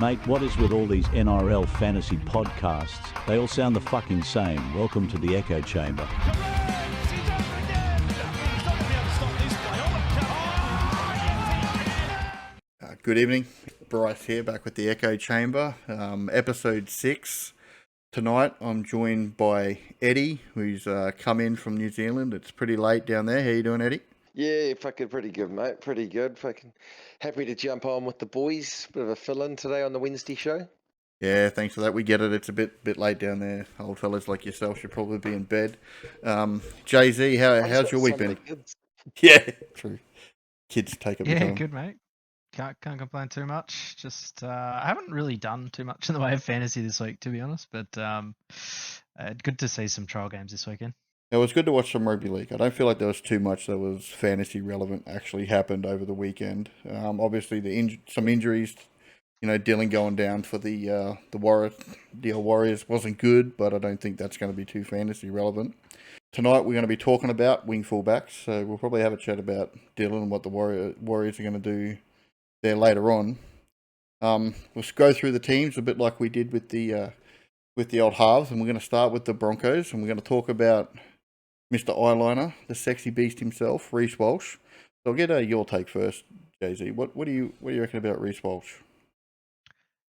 Mate, what is with all these NRL fantasy podcasts? They all sound the fucking same. Welcome to the Echo Chamber. Good evening, Bryce here, back with the Echo Chamber, episode 6. Tonight I'm joined by Eddie, who's come in from New Zealand. It's pretty late down there. How you doing, Eddie? Yeah, fucking pretty good, mate. Pretty good. Fucking happy to jump on with the boys. Bit of a fill-in today on the Wednesday show. Yeah, thanks for that. We get it. It's a bit late down there. Old fellas like yourself should probably be in bed. Jay-Z, how's your week been? Yeah, true. Kids take up the time. Yeah, good, mate. Can't complain too much. Just I haven't really done too much in the way of fantasy this week, to be honest. But good to see some trial games this weekend. It was good to watch some rugby league. I don't feel like there was too much that was fantasy relevant actually happened over the weekend. Obviously, some injuries. You know, Dylan going down for the Warriors wasn't good, but I don't think that's going to be too fantasy relevant. Tonight we're going to be talking about wing fullbacks, so we'll probably have a chat about Dylan and what the Warriors are going to do there later on. We'll go through the teams a bit like we did with the old halves, and we're going to start with the Broncos, and we're going to talk about Mr. Eyeliner, the sexy beast himself, Reece Walsh. So I'll get your take first, Jay-Z. What do you reckon about Reece Walsh?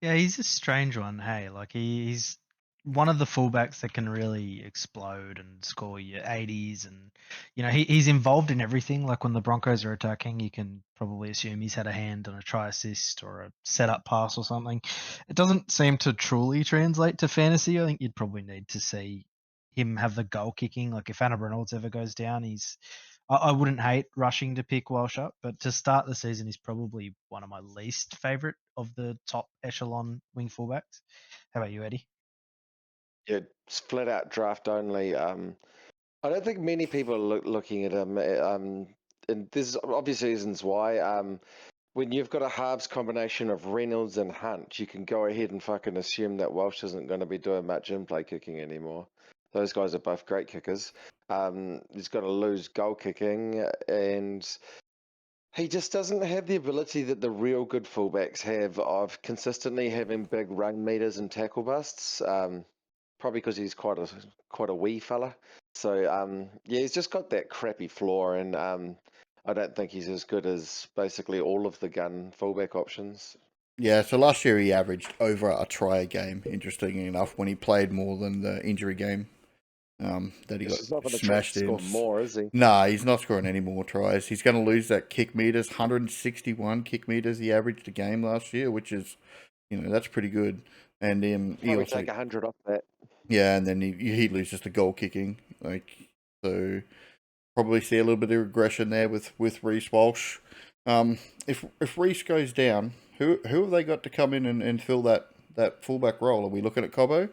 Yeah, he's a strange one. Hey, like he's one of the fullbacks that can really explode and score your 80s, and he's involved in everything. Like when the Broncos are attacking, you can probably assume he's had a hand on a try assist or a setup pass or something. It doesn't seem to truly translate to fantasy. I think you'd probably need to see him have the goal kicking. Like if Anna Reynolds ever goes down, I wouldn't hate rushing to pick Walsh up, but to start the season, he's probably one of my least favourite of the top echelon wing fullbacks. How about you, Eddie? Yeah, it's flat out draft only. I don't think many people are looking at him. And there's obvious reasons why. When you've got a halves combination of Reynolds and Hunt, you can go ahead and fucking assume that Walsh isn't going to be doing much in-play kicking anymore. Those guys are both great kickers. He's got to lose goal kicking, and he just doesn't have the ability that the real good fullbacks have of consistently having big run meters and tackle busts. Probably because he's quite a wee fella. So yeah, he's just got that crappy floor, and I don't think he's as good as basically all of the gun fullback options. Yeah, so last year he averaged over a try a game, interestingly enough, when he played more than the injury game that he got smashed in. More, is he? Nah, he's not scoring any more tries. He's going to lose that kick meters, 161 kick meters he averaged a game last year, which is, that's pretty good. And he also take 100 off that. Yeah, and then he loses the goal kicking, so probably see a little bit of regression there with Reece Walsh. If Reece goes down, who have they got to come in and fill that fullback role? Are we looking at Cobbo?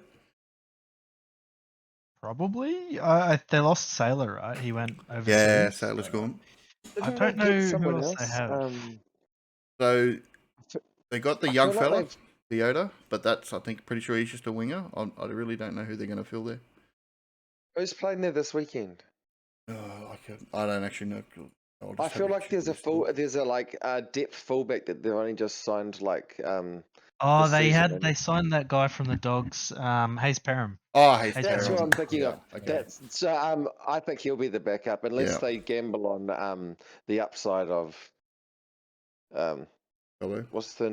Probably. They lost Sailor, right? He went overseas. Yeah, Sailor's gone. I don't know who else they have. So they got the young fella, Leota, but that's, I think, pretty sure he's just a winger. I really don't know who they're going to fill there. Who's playing there this weekend? I don't actually know. I feel like there's a depth fullback that they've only just signed they signed that guy from the Dogs, Hayes Perham. Oh, Hayes Perham. That's who I'm thinking of. Okay. I think he'll be the backup unless they gamble on the upside of Cobbo? What's the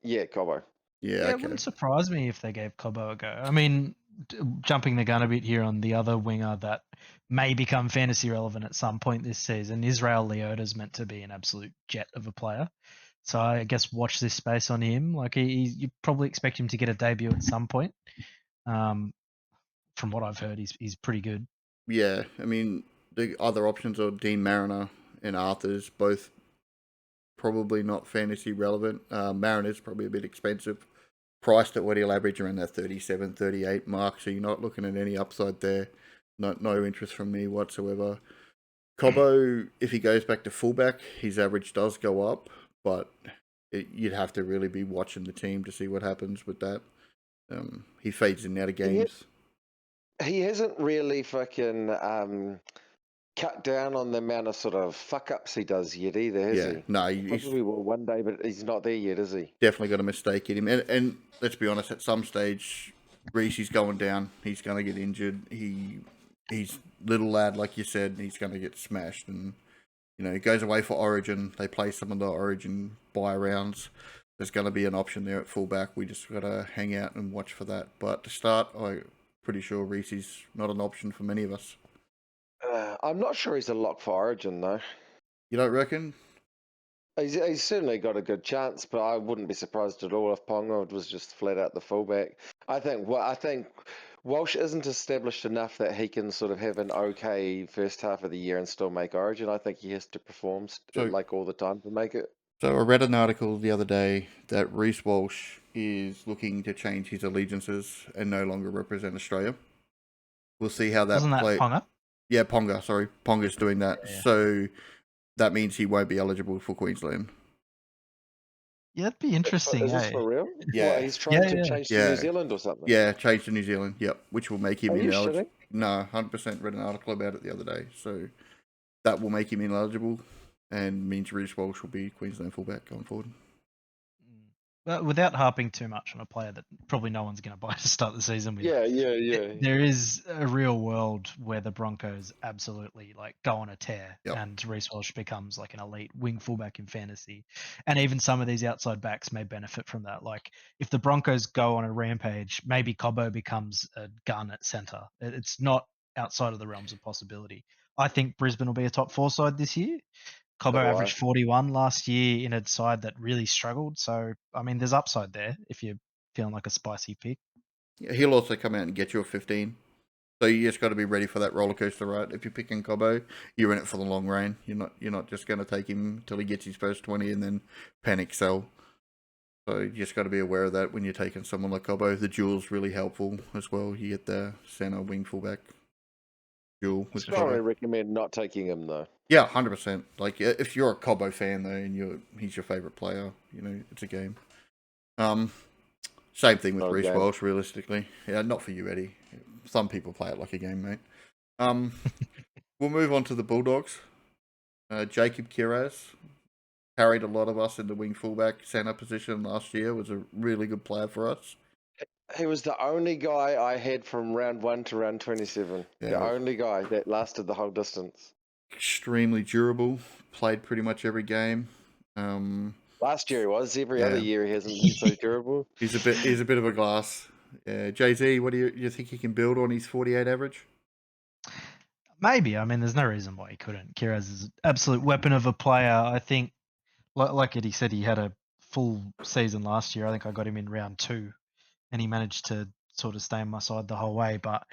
Cobbo. Yeah, It wouldn't surprise me if they gave Cobbo a go. I mean, jumping the gun a bit here on the other winger that may become fantasy relevant at some point this season, Israel Leota's meant to be an absolute jet of a player. So I guess watch this space on him. Like you probably expect him to get a debut at some point. From what I've heard, he's pretty good. Yeah, I mean the other options are Dean Mariner and Arthur's, both probably not fantasy relevant. Mariner's probably a bit expensive, priced at what he'll average around that 37, 38 mark. So you're not looking at any upside there. No interest from me whatsoever. Cobbo, if he goes back to fullback, his average does go up, but you'd have to really be watching the team to see what happens with that. He fades in and out of games. He hasn't really fucking cut down on the amount of sort of fuck ups he does yet either, has Yeah, he? no, he's Probably will one day, but he's not there yet, is he? definitely got a mistake in him. And let's be honest, at some stage, Reese's going down. He's going to get injured. He's little lad, like you said. He's going to get smashed, and he goes away for Origin. They play some of the Origin buy rounds. There's going to be an option there at fullback. We just got to hang out and watch for that. But to start, I'm pretty sure Reese's not an option for many of us. I'm not sure he's a lock for Origin though. You don't reckon? He's certainly got a good chance, but I wouldn't be surprised at all if Ponga was just flat out the fullback. I think Walsh isn't established enough that he can sort of have an okay first half of the year and still make Origin. I think he has to perform So- like all the time to make it. So I read an article the other day that Reece Walsh is looking to change his allegiances and no longer represent Australia. We'll see how that Wasn't that play. Ponga? Yeah, Ponga. Sorry, Ponga's doing that. Yeah. So that means he won't be eligible for Queensland. Yeah, that'd be interesting. Is this eh? for real? Yeah. What, he's trying to Yeah. change to Yeah. New Zealand or something. Yeah, change to New Zealand. Yep, which will make him Are you ineligible. shitting? No, 100% read an article about it the other day. So that will make him ineligible and means Reece Walsh will be Queensland fullback going forward. But without harping too much on a player that probably no one's going to buy to start the season with. Yeah. There is a real world where the Broncos absolutely like go on a tear, Yep. and Reece Walsh becomes like an elite wing fullback in fantasy, and even some of these outside backs may benefit from that. Like if the Broncos go on a rampage, maybe Cobbo becomes a gun at centre. It's not outside of the realms of possibility. I think Brisbane will be a top 4 side this year. Cobbo So do I. averaged 41 last year in a side that really struggled. So, I mean, there's upside there if you're feeling like a spicy pick. Yeah, he'll also come out and get you a 15. So you just got to be ready for that roller coaster ride. If you're picking Cobbo, you're in it for the long rain. You're not just going to take him till he gets his first 20 and then panic sell. So you just got to be aware of that when you're taking someone like Cobbo. The duel's really helpful as well. You get the center wing fullback duel with Strongly Cobbo. recommend not taking him though. Yeah, 100%. Like if you're a Cobbo fan though, and he's your favorite player, it's a game. Same thing with Not a Reece game. Walsh. Realistically, yeah, not for you, Eddie. Some people play it like a game, mate. We'll move on to the Bulldogs. Jacob Kiraz carried a lot of us in the wing fullback center position last year. Was a really good player for us. He was the only guy I had from round 1 to round 27. Yeah. The only guy that lasted the whole distance. Extremely durable. Played pretty much every game. Last year he was. Every Yeah. other year he hasn't been so durable. He's a bit of a glass. Jay-Z, what do you think he can build on his 48 average? Maybe. I mean, there's no reason why he couldn't. Kiraz is an absolute weapon of a player. I think, like Eddie said, he had a full season last year. I think I got him in round 2, and he managed to sort of stay on my side the whole way. But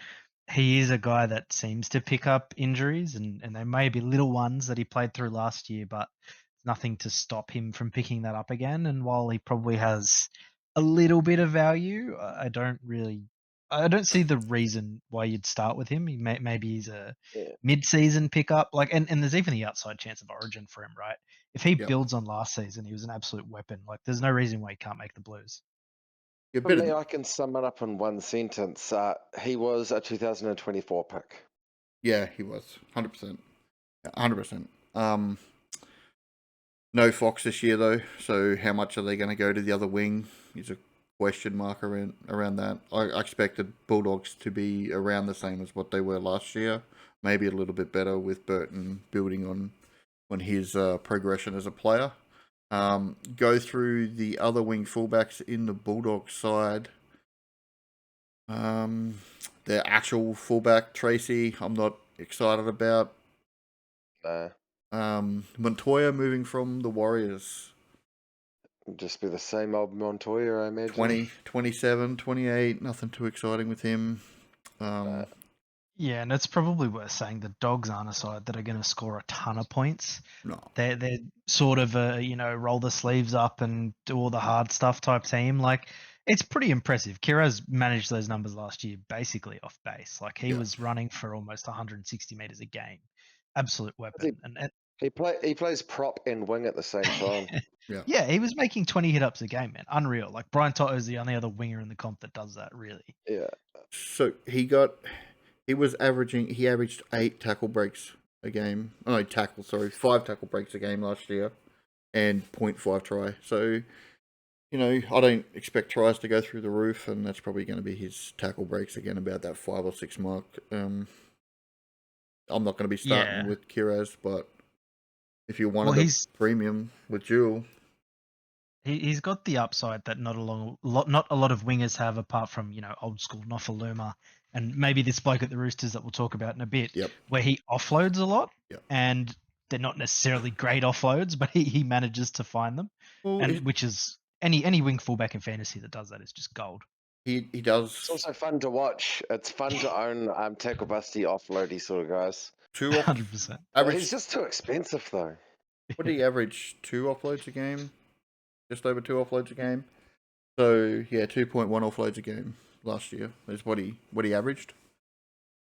he is a guy that seems to pick up injuries, and they may be little ones that he played through last year, but nothing to stop him from picking that up again. And while he probably has a little bit of value, I don't see the reason why you'd start with him. Maybe he's a Yeah. mid-season pickup, like, and there's even the outside chance of Origin for him, right? If he Yep. builds on last season, he was an absolute weapon. Like, there's no reason why he can't make the Blues. A For bit me, of, I can sum it up in one sentence. He was a 2024 pick. yeah, he was 100%. 100%. No Fox this year though, so how much are they going to go to the other wing is a question mark around that. I expected Bulldogs to be around the same as what they were last year, maybe a little bit better with Burton building on his progression as a player. Go through the other wing fullbacks in the Bulldogs side. Their actual fullback Tracy, I'm not excited about. Montoya moving from the Warriors. Just be the same old Montoya, I imagine. 20, 27, 28, nothing too exciting with him. Yeah, and it's probably worth saying the Dogs aren't a side that are going to score a ton of points. No. They're sort of a roll the sleeves up and do all the hard stuff type team. Like, it's pretty impressive. Kiraz managed those numbers last year basically off base. Like, he Yeah. was running for almost 160 meters a game. Absolute weapon. And He plays prop and wing at the same time. yeah, he was making 20 hit ups a game, man. Unreal. Like, Brian Toto is the only other winger in the comp that does that, really. Yeah. So he averaged 8 tackle breaks a game. Oh, no, tackle, sorry. 5 tackle breaks a game last year and 0.5 try. So, you know, I don't expect tries to go through the roof, and that's probably going to be his tackle breaks again, about that 5 or 6 mark. I'm not going to be starting Yeah. with Kiraz, but if you wanted Well, a he's premium with Jewel, he's got the upside that not a lot of wingers have, apart from old school Nofaluma, and maybe this bloke at the Roosters that we'll talk about in a bit, yep, where he offloads a lot, yep. and they're not necessarily great offloads, but he manages to find them, Well, and which is any wing fullback in fantasy that does that is just gold. he It's does also fun to watch. It's fun to own tackle busty, offloady sort of guys. 2 off 100%. But he's average. just too expensive though. What did he average? 2 offloads a game, just over 2 offloads a game. So yeah, 2.1 offloads a game last year is what he averaged.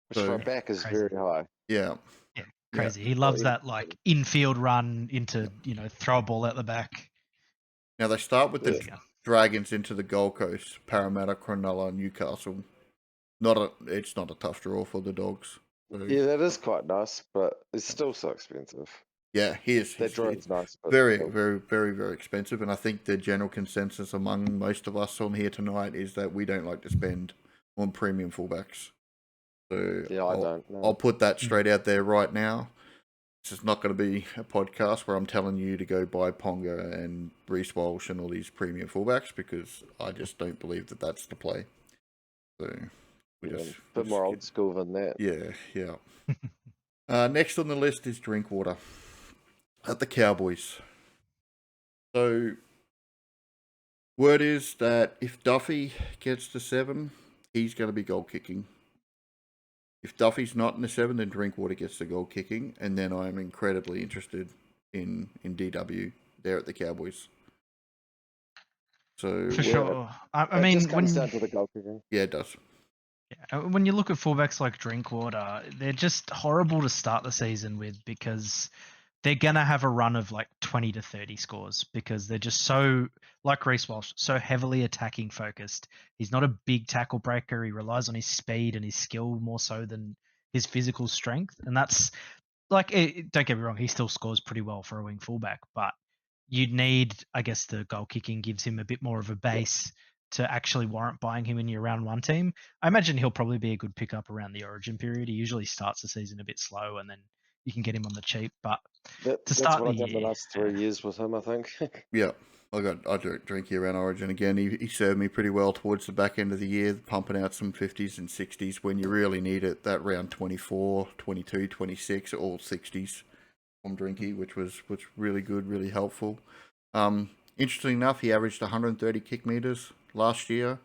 Which for So a back is Crazy. very high. yeah, Yeah, yeah. crazy. He loves yeah. that like infield run into throw a ball out the back. Now they start with the Yeah. Dragons into the Gold Coast, Parramatta, Cronulla, Newcastle. It's not a tough draw for the Dogs. So, Yeah, that is quite nice, but it's still so expensive. yeah, he's That drawing is nice, but very, still. very, very, very expensive. And I think the general consensus among most of us on here tonight is that we don't like to spend on premium fullbacks. So Yeah, I don't know. I'll put that straight out there right now. This is not going to be a podcast where I'm telling you to go buy Ponga and Reece Walsh and all these premium fullbacks, because I just don't believe that that's the play. So we Yeah, just a bit more old school than that. Yeah. Next on the list is Drinkwater at the Cowboys. So word is that if Duffy gets to 7, he's going to be goal kicking. If Duffy's not in the 7, then Drinkwater gets the goal kicking, and then I'm incredibly interested in DW there at the Cowboys. So For sure. I It mean, just comes down to the goal kicking. yeah, it does. when you look at fullbacks like Drinkwater, they're just horrible to start the season with, because they're gonna have a run of like 20 to 30 scores, because they're just so, like Reece Walsh, so heavily attacking focused. He's not a big tackle breaker. He relies on his speed and his skill more so than his physical strength, and that's like, don't get me wrong, he still scores pretty well for a wing fullback, but you'd need, I guess, the goal kicking gives him a bit more of a base to actually warrant buying him in your round 1 team. I imagine he'll probably be a good pickup around the Origin period. He usually starts the season a bit slow, and then you can get him on the cheap. But to That's start what the I've done the year, last 3 years with him, I think. Yeah, I drink Drinky around Origin again. He served me pretty well towards the back end of the year, pumping out some 50s and 60s when you really need it. That round 24, 22, 26, all 60s from Drinky, which was really good, really helpful. Interesting enough, he averaged 130 kick meters last year.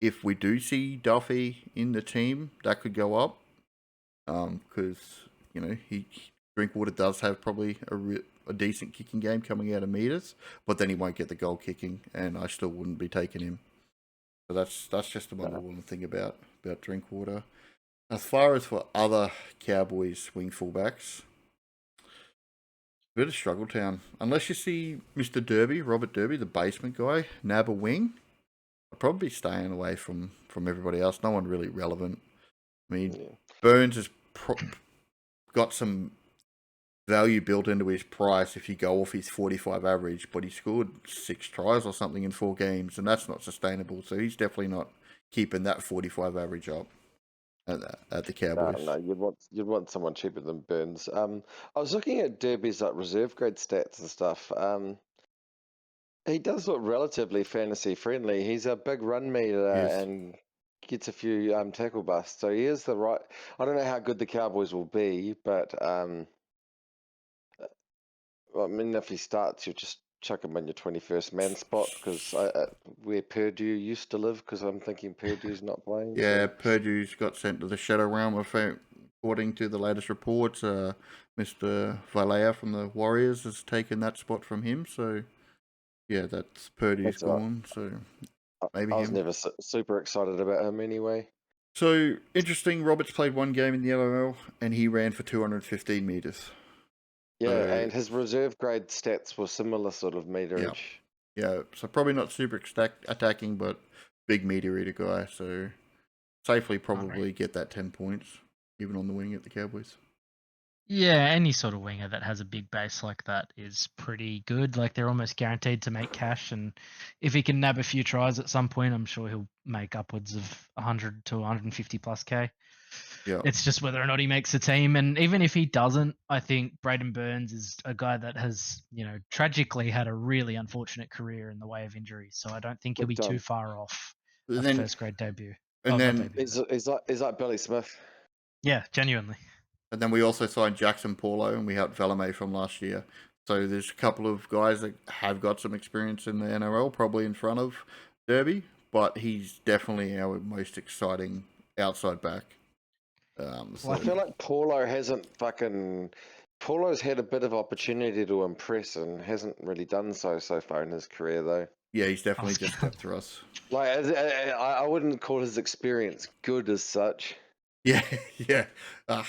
If we do see Duffy in the team, that could go up, because Drinkwater does have probably a decent kicking game coming out of meters, but then he won't get the goal kicking, and I still wouldn't be taking him. So that's just one little thing about Drinkwater. As far as for other Cowboys swing fullbacks, bit of struggle town. Unless you see Mr. Derby, Robert Derby, the basement guy, nab a wing, I'd probably be staying away from everybody else. No one really relevant. I mean, Burns has got some value built into his price if you go off his 45 average, but he scored 6 tries or something in 4 games, and that's not sustainable. So he's definitely not keeping that 45 average up at the Cowboys. No, you'd want someone cheaper than Burns. I was looking at Derby's like reserve grade stats and stuff. He does look relatively fantasy friendly. He's a big run meter Yes. and gets a few tackle busts. So he is the right. I don't know how good the Cowboys will be, but I mean, if he starts, you just chuck him in your 21st man spot, because where Purdue used to live, because I'm thinking Purdue's not playing. Yeah, So. Purdue's got sent to the Shadow Realm, according to the latest reports. Mr. Valea from the Warriors has taken that spot from him, so yeah, that's Purdue's That's all right. gone, so maybe I was him. never super excited about him anyway. So, interesting, Roberts played 1 game in the LML, and he ran for 215 metres. Yeah, and his reserve grade stats were similar sort of meterage. Yeah, so probably not super attacking, but big meter eater guy, so safely probably get that 10 points, even on the wing at the Cowboys. Yeah, any sort of winger that has a big base like that is pretty good. Like they're almost guaranteed to make cash, and if he can nab a few tries at some point, I'm sure he'll make upwards of 100 to 150 plus K. Yeah. It's just whether or not he makes the team, and even if he doesn't, I think Braden Burns is a guy that has, tragically had a really unfortunate career in the way of injuries. So I don't think he'll Big be too time. far off And a then first grade debut. and Oh, not then debut. He's like Billy Smith. Yeah, genuinely. and then we also signed Jackson Paulo, and we helped Valame from last year. So there's a couple of guys that have got some experience in the NRL, probably in front of Derby, but he's definitely our most exciting outside back. Well, So I feel like Paulo's had a bit of opportunity to impress and hasn't really done so far in his career though. yeah, he's I definitely was just gonna, stepped through us. Like I wouldn't call his experience good as such. Yeah, yeah. yeah,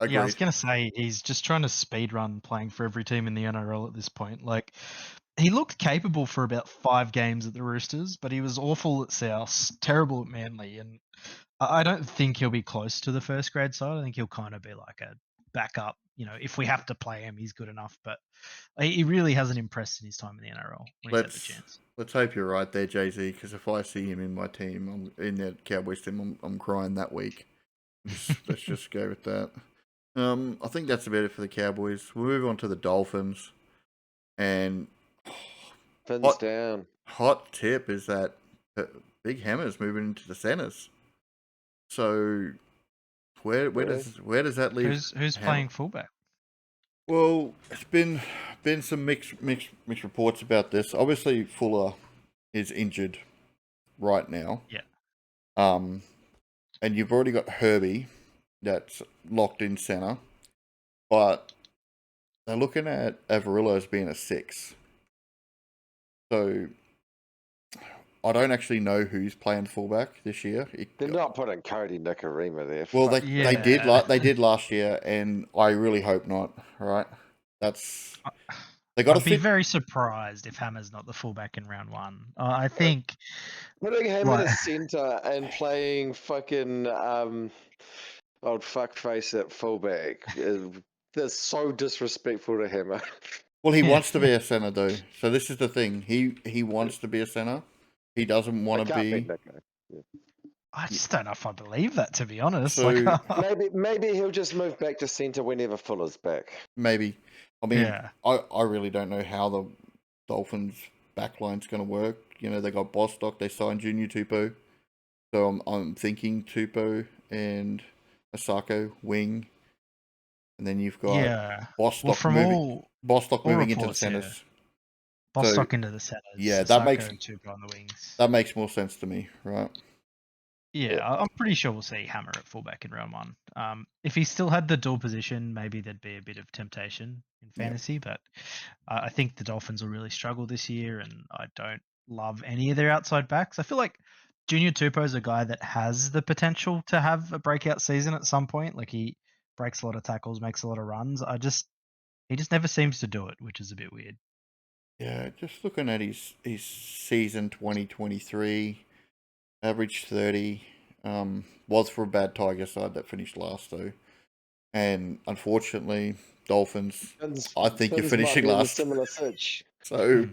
I was Agreed. gonna say he's just trying to speed run playing for every team in the NRL at this point. Like he looked capable for about 5 games at the Roosters, but he was awful at South, terrible at Manly, and I don't think he'll be close to the first grade side. I think he'll kind of be like a backup. If we have to play him, he's good enough. But he really hasn't impressed in his time in the NRL when he's had the Let's chance. let's hope you're right there, Jay Z. Because if I see him in my team, in that Cowboys team, I'm crying that week. Let's just go with that. I think that's about it for the Cowboys. We'll move on to the Dolphins, and Fins hot down. hot tip is that Big Hammer's moving into the centers. So where Really? does that leave Who's Hammer? playing fullback? Well, it's been some mixed reports about this. Obviously, Fuller is injured right now. Yeah. And you've already got Herbie that's locked in center, but they're looking at Avarillo as being a 6. So I don't actually know who's playing fullback this year. They're not putting Cody Nicarima there. Well, Fuck that. they did last year, and I really hope not. Right? That's they got to I'd be fit. very surprised if Hammer's not the fullback in round one. I think Putting him in like a center and playing fucking old fuckface at fullback that's so disrespectful to him. Well, he Yeah. wants to be a center, though. So this is the thing. He wants to be a center. He doesn't I want to can't beat be. Nico. I just don't know if I believe that, to be honest. So Like, Maybe he'll just move back to center whenever Fuller's back. maybe. I mean, yeah, I really don't know how the Dolphins backline's going to work. You know, they got Bostock. They signed Junior Tupou. So I'm thinking Tupou and Asako wing, and then you've got yeah. Bostock Well, from moving all into the reports, yeah, centers. Bostock into the centers, Yeah, Sako and Tupa on the wings. that makes more sense to me, right? Yeah, I'm pretty sure we'll see Hammer at fullback in round one. If he still had the dual position, maybe there'd be a bit of temptation in Yeah. fantasy, but I think the Dolphins will really struggle this year, and I don't love any of their outside backs. I feel like Junior Tupou is a guy that has the potential to have a breakout season at some point. Like he breaks a lot of tackles, makes a lot of runs. He just never seems to do it, which is a bit weird. Yeah, just looking at his season 2023, average 30. Was for a bad Tiger side that finished last though, and unfortunately, Dolphins. I think you're finishing last. Similar sitch. So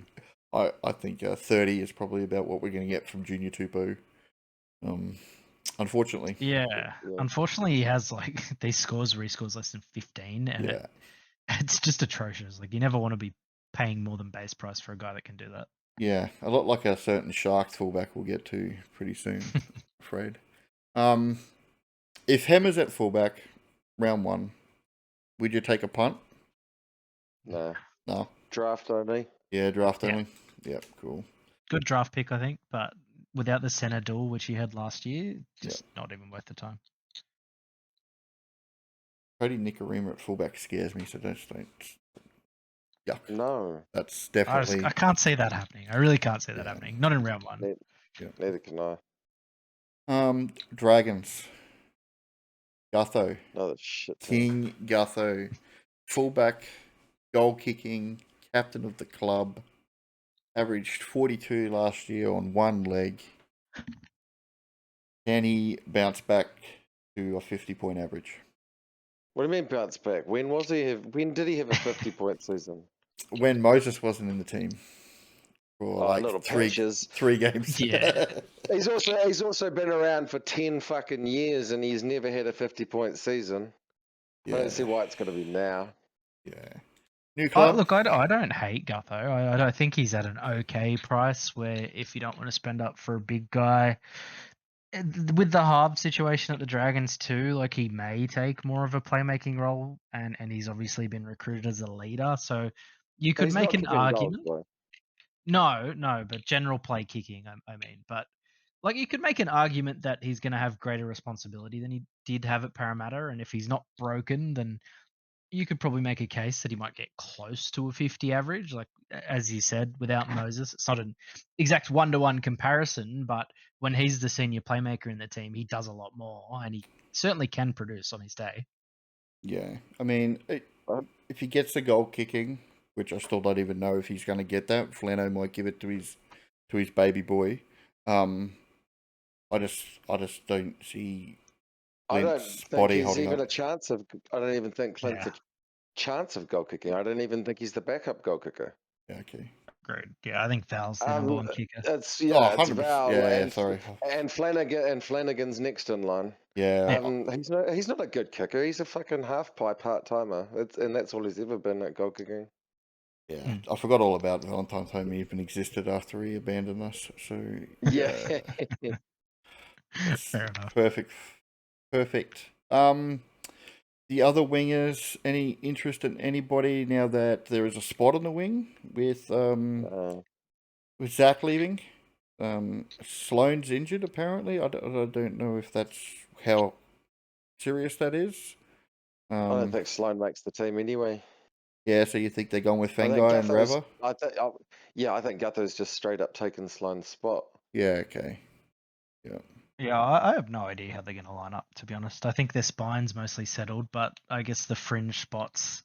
I think 30 is probably about what we're going to get from Junior Tupou. Unfortunately. Yeah. Unfortunately, he has like these scores where he scores less than 15, and it's just atrocious. Like you never want to be paying more than base price for a guy that can do that. Yeah, a lot like a certain Sharks fullback we'll get to pretty soon, afraid. If Hammer's at fullback, round one, would you take a punt? No. No. Draft only. Yeah, draft only. Yep, cool. Good draft pick, I think, but without the center duel, which he had last year, just not even worth the time. Cody Nicarima at fullback scares me, so don't. Yuck. No. That's definitely. I can't see that happening. I really can't see that happening. Not in round one. Neither can I. Dragons. Gutho. Another shit. King Gutho. Fullback, goal kicking, captain of the club. Averaged 42 last year on one leg. Can he bounce back to a 50-point average? What do you mean bounce back? When was he? When did he have a 50-point season? When Moses wasn't in the team for Oh, like little three patches. games. Yeah. He's also been around for 10 fucking years and he's never had a 50-point season. I don't see why it's going to be now. Yeah. New club. Look, I don't hate Gutho. I don't think he's at an okay price where if you don't want to spend up for a big guy, with the Harb situation at the Dragons too, like he may take more of a playmaking role, and he's obviously been recruited as a leader, so you could He's make not an kicking goals, argument. though. No, but general play kicking, I mean, but like you could make an argument that he's going to have greater responsibility than he did have at Parramatta, and if he's not broken, then you could probably make a case that he might get close to a 50 average. Like as you said, without Moses, it's not an exact 1-to-1 comparison, but when he's the senior playmaker in the team, he does a lot more, and he certainly can produce on his day. Yeah. I mean, if he gets the goal kicking, which I still don't even know if he's going to get that, Flano might give it to his baby boy. I just don't see I don't Clint's think body he's holding even up. a chance of. I don't even think Clint's a chance of goal kicking. I don't even think he's the backup goal kicker. Yeah, okay. Great. Yeah, I think Val's the number one kicker. It's Oh, it's 100%. Val Yeah, sorry. and Flanagan's next in line. Yeah. He's not a good kicker. He's a fucking half pipe part timer. And that's all he's ever been at goal kicking. Yeah, I forgot all about Valentine's Home even existed after he abandoned us. So Yeah. Fair enough. Perfect. The other wingers, any interest in anybody now that there is a spot on the wing with Zach leaving? Sloane's injured apparently. I don't know if that's how serious that is. I don't think Sloane makes the team anyway. Yeah, so you think they're going with I think Fangai and Gutho's- Rava? I think Gutho's just straight up taken Sloane's spot. Yeah, okay. Yeah. Yeah, I have no idea how they're going to line up, to be honest. I think their spine's mostly settled, but I guess the fringe spots,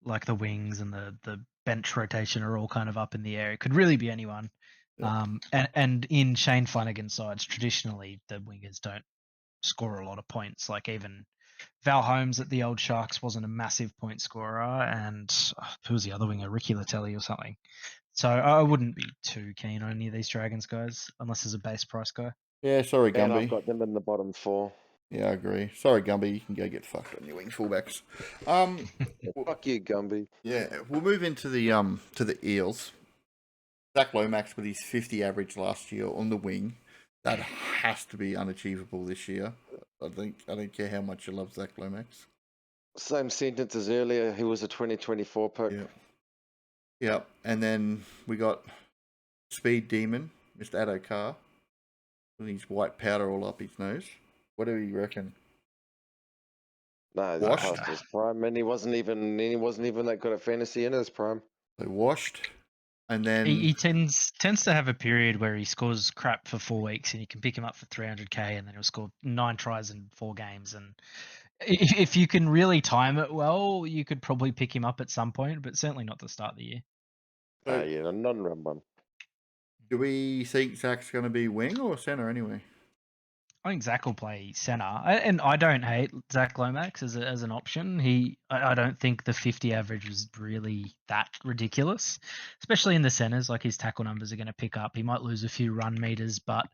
like the wings and the bench rotation, are all kind of up in the air. It could really be anyone. Yeah. And in Shane Flanagan's sides, traditionally, the wingers don't score a lot of points. Like even Val Holmes at the old Sharks wasn't a massive point scorer, and who was the other winger? Ricky Latelli or something. So I wouldn't be too keen on any of these Dragons guys, unless there's a base price guy. Yeah, sorry, And Gumby. I've got them in the bottom 4. Yeah, I agree. Sorry, Gumby. You can go get fucked on your wing fullbacks. Fuck you, Gumby. Yeah, we'll move into the Eels. Zach Lomax with his 50 average last year on the wing. That has to be unachievable this year. I don't care how much you love Zach Lomax. Same sentence as earlier. He was a 2024 pick. Yeah. And then we got Speed Demon, Mr. Addo Carr, with his white powder all up his nose. What do you reckon? No, he's Washed? past his prime, and he wasn't even that good at fantasy in his prime. So washed, and then He tends to have a period where he scores crap for 4 weeks, and you can pick him up for 300k, and then he'll score 9 tries in 4 games. And if you can really time it well, you could probably pick him up at some point, but certainly not to start the year. Yeah, not in round 1. Do we think Zach's going to be wing or center anyway? I think Zach will play center, and I don't hate Zach Lomax as an option. I don't think the 50 average was really that ridiculous, especially in the centers. Like his tackle numbers are going to pick up. He might lose a few run meters, but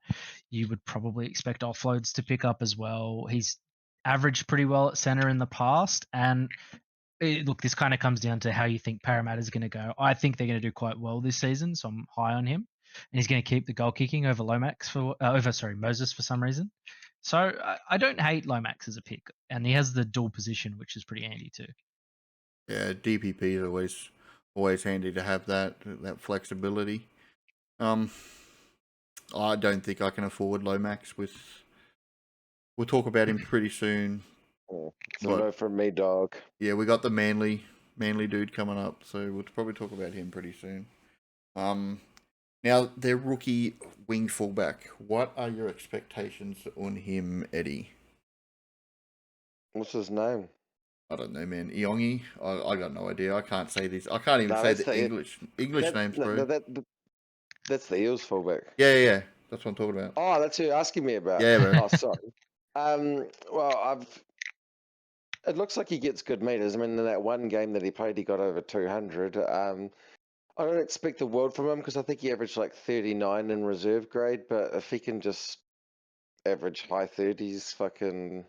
you would probably expect offloads to pick up as well. He's averaged pretty well at center in the past, and look, this kind of comes down to how you think Parramatta is going to go. I think they're going to do quite well this season, so I'm high on him. And he's going to keep the goal kicking over Moses for some reason. So I don't hate Lomax as a pick, and he has the dual position, which is pretty handy too. Yeah, DPP is always handy to have that flexibility. I don't think I can afford Lomax. We'll talk about him pretty soon. It's a no from me, dog. Yeah, we got the Manly dude coming up, so we'll probably talk about him pretty soon. Now, their rookie wing fullback. What are your expectations on him, Eddie? What's his name? I don't know, man. Iongi? I got no idea. I can't say this. I can't even say the English names, bro. That's the Eels fullback. Yeah. That's what I'm talking about. Oh, that's who you're asking me about. Yeah, bro. Oh, sorry. Well, it looks like he gets good meters. I mean, in that one game that he played, he got over 200. I don't expect the world from him because I think he averaged like 39 in reserve grade. But if he can just average high 30s, fucking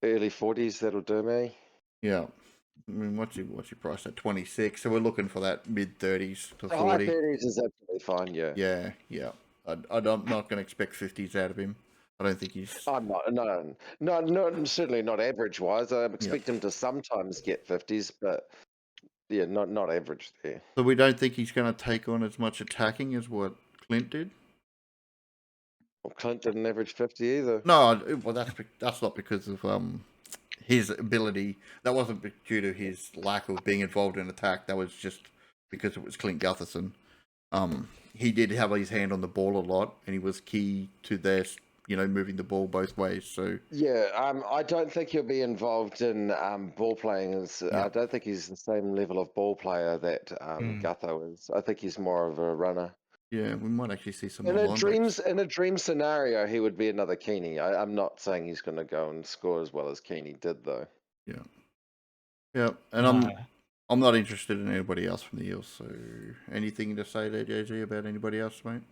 early 40s, that'll do me. Yeah. I mean, what's your price at 26? So we're looking for that mid 30s to The high 40. 30s is absolutely fine. Yeah. Yeah. I'm not going to expect 50s out of him. I don't think he's. I'm not. No, certainly not average wise. I Yeah. expect him to sometimes get 50s, but yeah, not average there. So we don't think he's going to take on as much attacking as what Clint did. Well, Clint didn't average 50 either. No, well that's not because of his ability. That wasn't due to his lack of being involved in attack. That was just because it was Clint Gutherson. He did have his hand on the ball a lot, and he was key to their, moving the ball both ways. So Yeah, I don't think he'll be involved in ball playing. I don't think he's the same level of ball player that Gutho is. I think he's more of a runner. yeah, we might actually see some In more a linebacks. in a dream scenario, he would be another Keeney. I'm not saying he's going to go and score as well as Keeney did, though. Yeah, and No. I'm not interested in anybody else from the Eels. So anything to say there, JG, about anybody else, mate?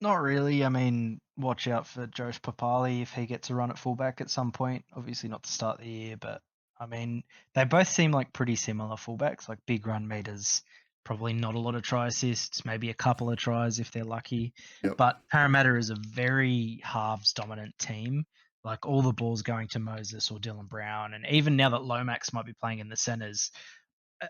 Not really. I mean, watch out for Josh Papali if he gets a run at fullback at some point. Obviously not to start the year, but I mean, they both seem like pretty similar fullbacks, like big run meters, probably not a lot of try assists, maybe a couple of tries if they're lucky. Yep. But Parramatta is a very halves dominant team. Like all the balls going to Moses or Dylan Brown, and even now that Lomax might be playing in the centers,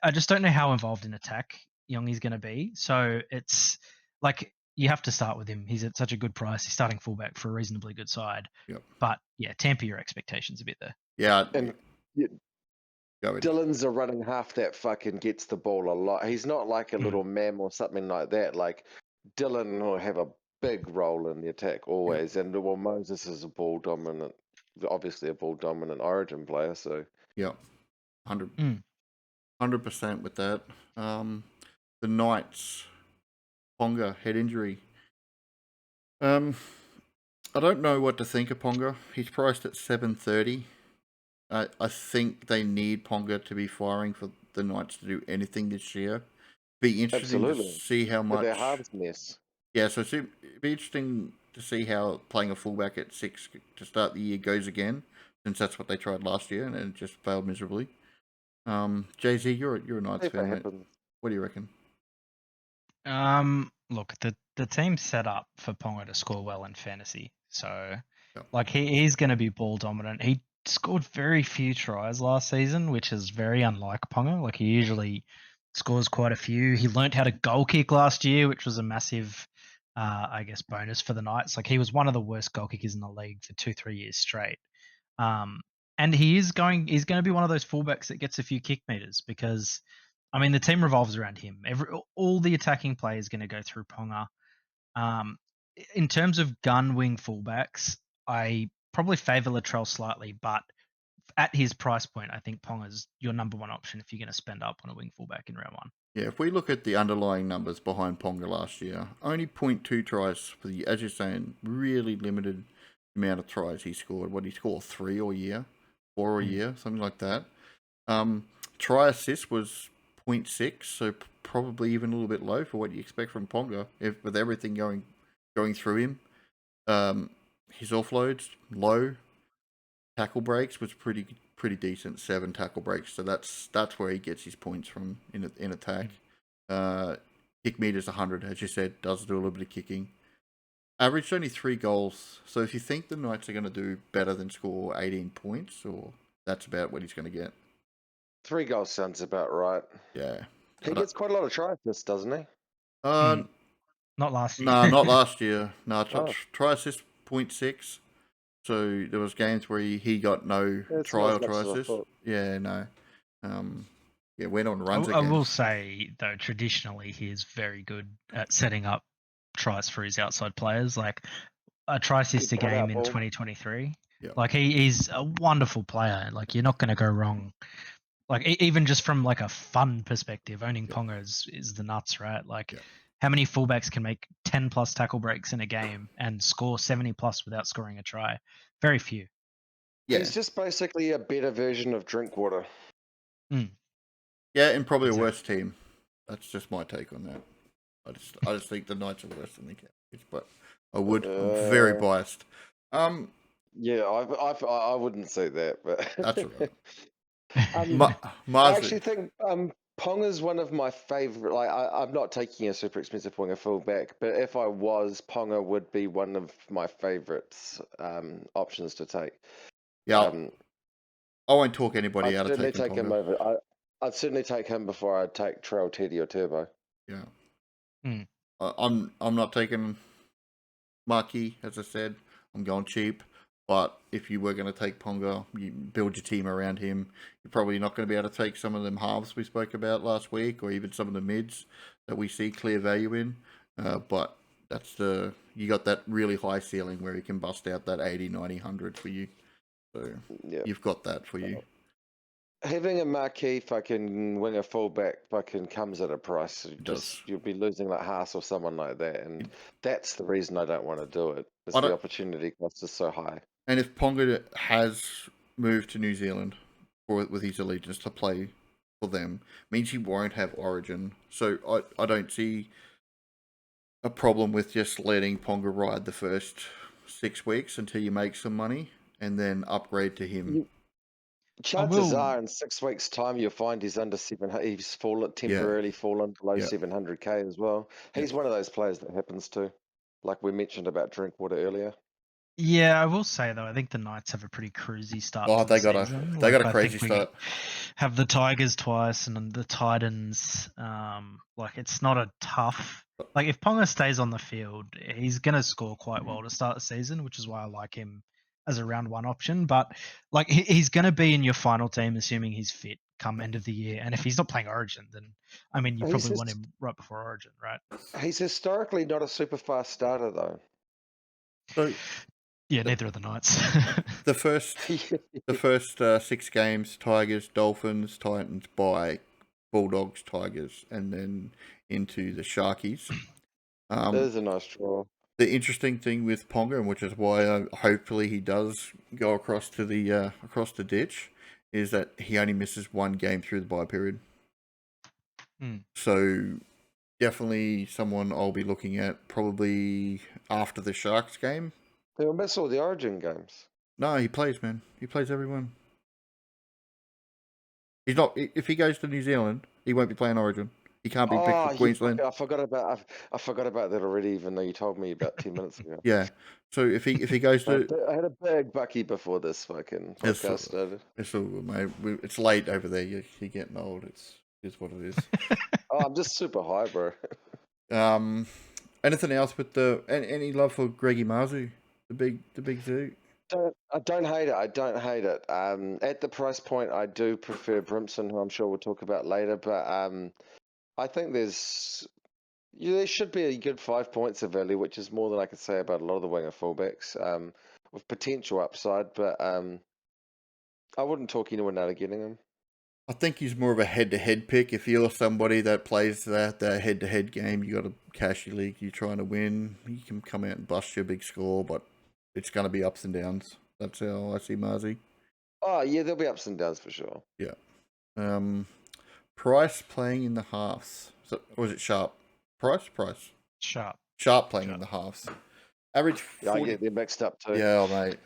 I just don't know how involved in attack Youngi's going to be. So it's like you have to start with him. He's at such a good price. He's starting fullback for a reasonably good side. Yep. But yeah, temper your expectations a bit there. Yeah. And Go ahead. Dylan's a running half that fucking gets the ball a lot. He's not like a little mem or something like that. Like Dylan will have a big role in the attack always. And well, Moses is a ball dominant, obviously a ball dominant Origin player. So Yeah, 100% with that. The Knights, Ponga head injury. I don't know what to think of Ponga. He's priced at 730. I think they need Ponga to be firing for the Knights to do anything this year. Be interesting to see how much. their halves mess. Yeah, so it'd be interesting to see how playing a fullback at 6 to start the year goes again, since that's what they tried last year and it just failed miserably. Jay-Z, you're a Knights fan, mate. What do you reckon? Look, the team's set up for Ponga to score well in fantasy. So Yep. like he's going to be ball dominant. He scored very few tries last season, which is very unlike Ponga. Like he usually scores quite a few. He learned how to goal kick last year, which was a massive, I guess, bonus for the Knights. Like he was one of the worst goal kickers in the league for 2-3 years straight. And he's going to be one of those fullbacks that gets a few kick meters because, I mean, the team revolves around him. All the attacking play is going to go through Ponga. In terms of gun wing fullbacks, I probably favour Latrell slightly, but at his price point, I think Ponga's your number one option if you're going to spend up on a wing fullback in round one. Yeah, if we look at the underlying numbers behind Ponga last year, only 0.2 tries for the, as you're saying, really limited amount of tries he scored. What did he score? 3 a year? 4 a year? Something like that. Try assist was 0.6, so probably even a little bit low for what you expect from Ponga, with everything going through him. His offloads, low. Tackle breaks was pretty decent, 7 tackle breaks. So that's where he gets his points from in attack. Kick meters 100, as you said, does do a little bit of kicking. Averaged only 3 goals. So if you think the Knights are going to do better than score 18 points, or that's about what he's going to get. 3 goals sounds about right. Yeah. He gets quite a lot of try assists, doesn't he? Not last year. No, not last year. No, try assist 0.6. So there was games where he got no try or try assist. Yeah, no. Went on runs again. I will say, though, traditionally he is very good at setting up tries for his outside players. Like a try assist a game in 2023. Yep. Like he's a wonderful player. Like you're not going to go wrong. Like even just from like a fun perspective, owning Ponga is the nuts, right? Like how many fullbacks can make 10 plus tackle breaks in a game and score 70 plus without scoring a try? Very few. Yeah, He's just basically a better version of Drinkwater. yeah, and probably a Exactly. worse team. That's just my take on that. I just think the Knights are worse than the Cowboys, but I'm very biased. Yeah, I wouldn't say that, but That's all right. I Marzi. actually think Ponga's one of my favorite. Like, I'm not taking a super expensive Ponga fullback, but if I was, Ponga would be one of my favorites options to take. Yeah, Um, I won't talk anybody I'd out of certainly taking take him Ponga. over. I'd certainly take him before I'd take Trail, Teddy, or Turbo. Yeah, Mm. I'm not taking Marquee, as I said. I'm going cheap. But if you were going to take Ponga, you build your team around him. You're probably not going to be able to take some of them halves we spoke about last week, or even some of the mids that we see clear value in. But you got that really high ceiling where he can bust out that 80, 90, 100 for you. So Yeah. you've got that for you. Having a marquee fucking winger fullback fucking comes at a price. Does. You'll be losing like Haas or someone like that, and that's the reason I don't want to do it. Is I the don't, opportunity cost is so high. and if Ponga has moved to New Zealand with his allegiance to play for them, means he won't have Origin. So I don't see a problem with just letting Ponga ride the first 6 weeks until you make some money and then upgrade to him. Chances are, in 6 weeks' time, you'll find he's under 700. He's temporarily fallen below Yeah. 700k as well. He's Yeah. one of those players that happens to, like we mentioned about Drinkwater earlier. Yeah, I will say though, I think the Knights have a pretty cruisy start Oh, to the they got season. a I crazy think we start. have the Tigers twice and then the Titans. Like it's not a tough. Like if Ponga stays on the field, he's gonna score quite well to start the season, which is why I like him as a round one option. But like he's gonna be in your final team, assuming he's fit come end of the year. And if he's not playing Origin, then I mean you probably want him right before Origin, right? He's historically not a super fast starter though. So Yeah, neither are the Knights. the first 6 games, Tigers, Dolphins, Titans, bye, Bulldogs, Tigers, and then into the Sharkies. That is a nice draw. The interesting thing with Ponga, and which is why hopefully he does go across the ditch, is that he only misses 1 game through the bye period. So definitely someone I'll be looking at probably after the Sharks game. He'll miss all the Origin games. No, he plays, man. He plays everyone. He's not. If he goes to New Zealand, he won't be playing Origin. He can't be picked for Queensland. I forgot about that already. Even though you told me about 10 minutes ago. Yeah. So if he goes to, I had a big bucky before this fucking podcast started. It's all good, mate. It's late over there. You're getting old. It's what it is. Oh, I'm just super high, bro. Anything else with any love for Greggy Marzu, the big zoo? I don't hate it. I don't hate it. At the price point, I do prefer Brimson, who I'm sure we'll talk about later. But I think there should be a good 5 points of value, which is more than I could say about a lot of the winger fullbacks, with potential upside. But I wouldn't talk anyone out of getting him. I think he's more of a head-to-head pick. If you're somebody that plays that head-to-head game, you got a cashy league you're trying to win, you can come out and bust your big score, but it's going to be ups and downs. That's how I see Marzi. Oh, yeah, there'll be ups and downs for sure. Yeah. Price playing in the halves. So, or was it Sharp? Price? Sharp playing in the halves. Average 40... Yeah, I get them mixed up too. Yeah, mate.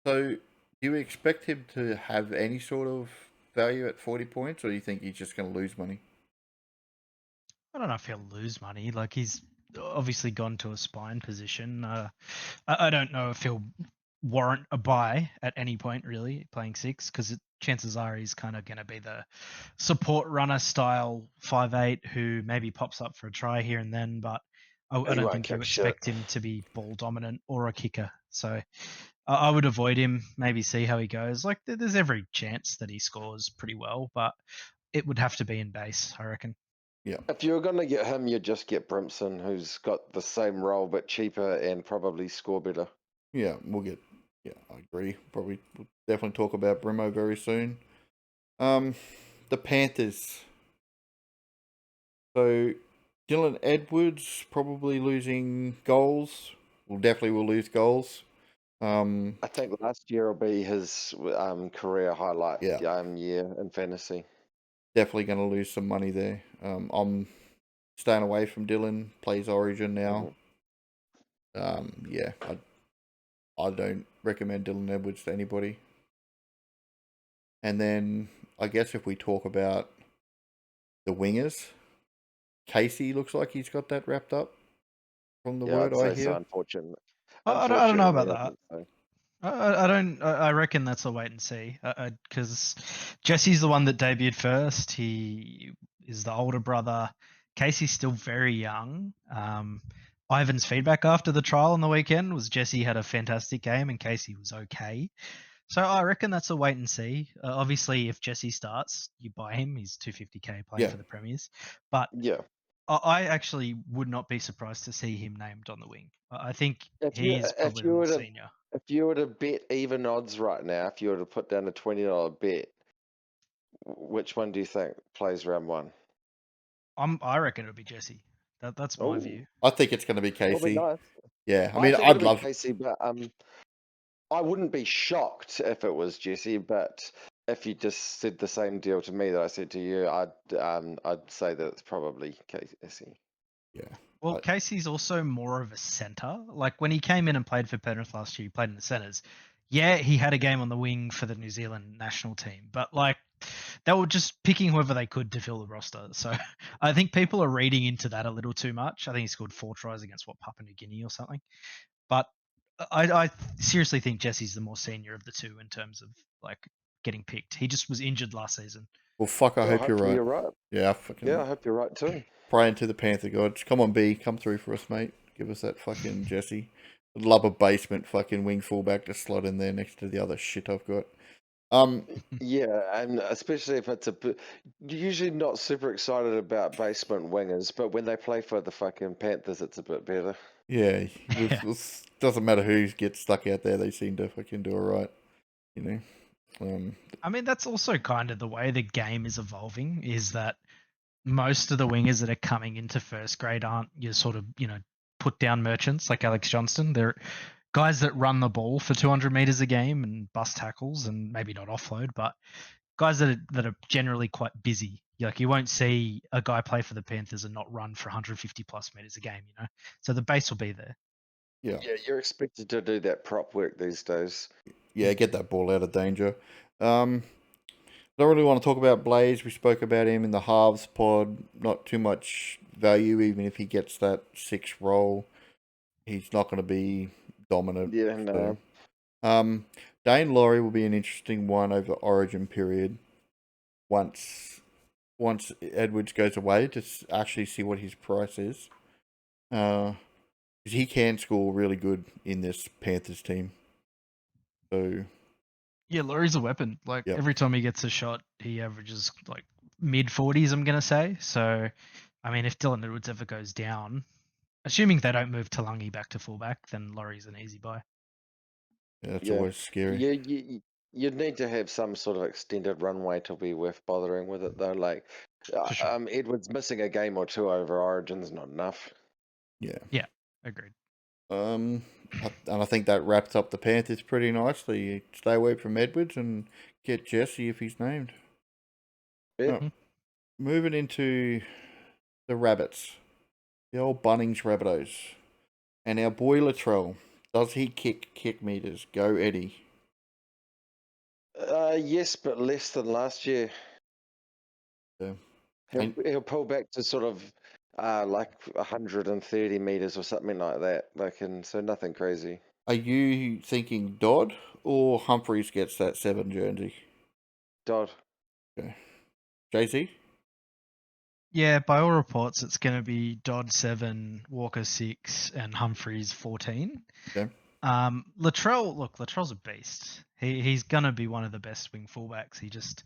So, do you expect him to have any sort of value at 40 points, or do you think he's just going to lose money? I don't know if he'll lose money. Like he's obviously gone to a spine position. I don't know if he'll warrant a buy at any point really playing 6 because chances are he's kind of going to be the support runner style 5'8" who maybe pops up for a try here and then, but I don't think you expect him to be ball dominant or a kicker. So I would avoid him, maybe see how he goes. Like there's every chance that he scores pretty well, but it would have to be in base, I reckon. Yeah. If you're going to get him, you just get Brimson, who's got the same role but cheaper and probably score better. Yeah, I agree. We'll definitely talk about Brimo very soon. The Panthers. So, Dylan Edwards probably losing goals. Will lose goals. I think last year will be his career highlight Yeah, year in fantasy. definitely going to lose some money there. I'm staying away from Dylan. Plays Origin now. Mhm. Yeah, I don't recommend Dylan Edwards to anybody. And then I guess if we talk about the wingers, Casey looks like he's got that wrapped up from the Yeah, word I'd I say so. hear. I don't know about Unfortunately, I that. think so. I don't. I reckon that's a wait and see. Because Jesse's the one that debuted first. He is the older brother. Casey's still very young. Ivan's feedback after the trial on the weekend was Jesse had a fantastic game and Casey was okay. So I reckon that's a wait and see. Obviously, if Jesse starts, you buy him. He's 250k playing Yeah. for the Premiers. But Yeah. I actually would not be surprised to see him named on the wing. I think he's If probably the you more were to senior. if you were to bet even odds right now, if you were to put down a $20 bet, which one do you think plays round one? I reckon it'll be Jesse. That's my Oh, view. I think it's going to be that'll be Casey. nice. Yeah, I I mean, think I'd it'll be love. Casey, but I wouldn't be shocked if it was Jesse. But if you just said the same deal to me that I said to you, I'd say that it's probably Casey. Yeah, Well, I, Casey's also more of a center. Like when he came in and played for Penrith last year, he played in the centers. Yeah, he had a game on the wing for the New Zealand national team, but like they were just picking whoever they could to fill the roster. So I think people are reading into that a little too much. I think he scored 4 tries against Papua New Guinea or something. But I seriously think Jesse's the more senior of the two in terms of like getting picked. He just was injured last season. well, fuck. I Well, hope you're hopefully right. you're right. Yeah, I Yeah, fucking I hope you're right too. praying to the Panther gods. Come on, B, come through for us, mate. Give us that fucking Jesse. I'd love a basement fucking wing fullback to slot in there next to the other shit I've got. Yeah, and especially if it's usually not super excited about basement wingers, but when they play for the fucking Panthers, it's a bit better. Yeah, Yeah. doesn't matter who gets stuck out there. They seem to fucking do all right. You know. I mean, that's also kind of the way the game is evolving, is that most of the wingers that are coming into first grade aren't your sort of, put down merchants like Alex Johnston. They're guys that run the ball for 200 meters a game and bust tackles and maybe not offload, but guys that are generally quite busy. Like you won't see a guy play for the Panthers and not run for 150 plus meters a game, So the base will be there. Yeah. Yeah, you're expected to do that prop work these days. Yeah, get that ball out of danger. Don't really want to talk about Blaze. We spoke about him in the halves pod. Not too much value, even if he gets that 6 role. He's not going to be dominant. Yeah, no. So, Dane Laurie will be an interesting one over Origin period. Once Edwards goes away, to actually see what his price is. Because he can score really good in this Panthers team. So, Yeah, Laurie's a weapon. Like yep. every time he gets a shot, he averages like mid 40s, I'm going to say. So, I mean, if Dylan Edwards ever goes down, assuming they don't move Talangi back to fullback, then Laurie's an easy buy. Yeah, that's Yeah. always scary. You'd need to have some sort of extended runway to be worth bothering with it, though. Like, For sure. Edwards missing a game or two over Origin's not enough. Yeah. Yeah, agreed. And I think that wraps up the Panthers pretty nicely. Stay away from Edwards and get Jesse if he's named. Yeah. Moving into the Rabbits. The old Bunnings Rabbitohs. And our boy Latrell. Does he kick meters? Go Eddie. Yes, but less than last year. Yeah. He'll pull back to sort of like 130 meters or something like that. So nothing crazy. Are you thinking Dodd or Humphreys gets that 7 jersey? Dodd. Okay. JC? Yeah, by all reports, it's going to be Dodd 7, Walker 6, and Humphreys 14. Okay. Latrell's a beast. He's going to be one of the best wing fullbacks. He just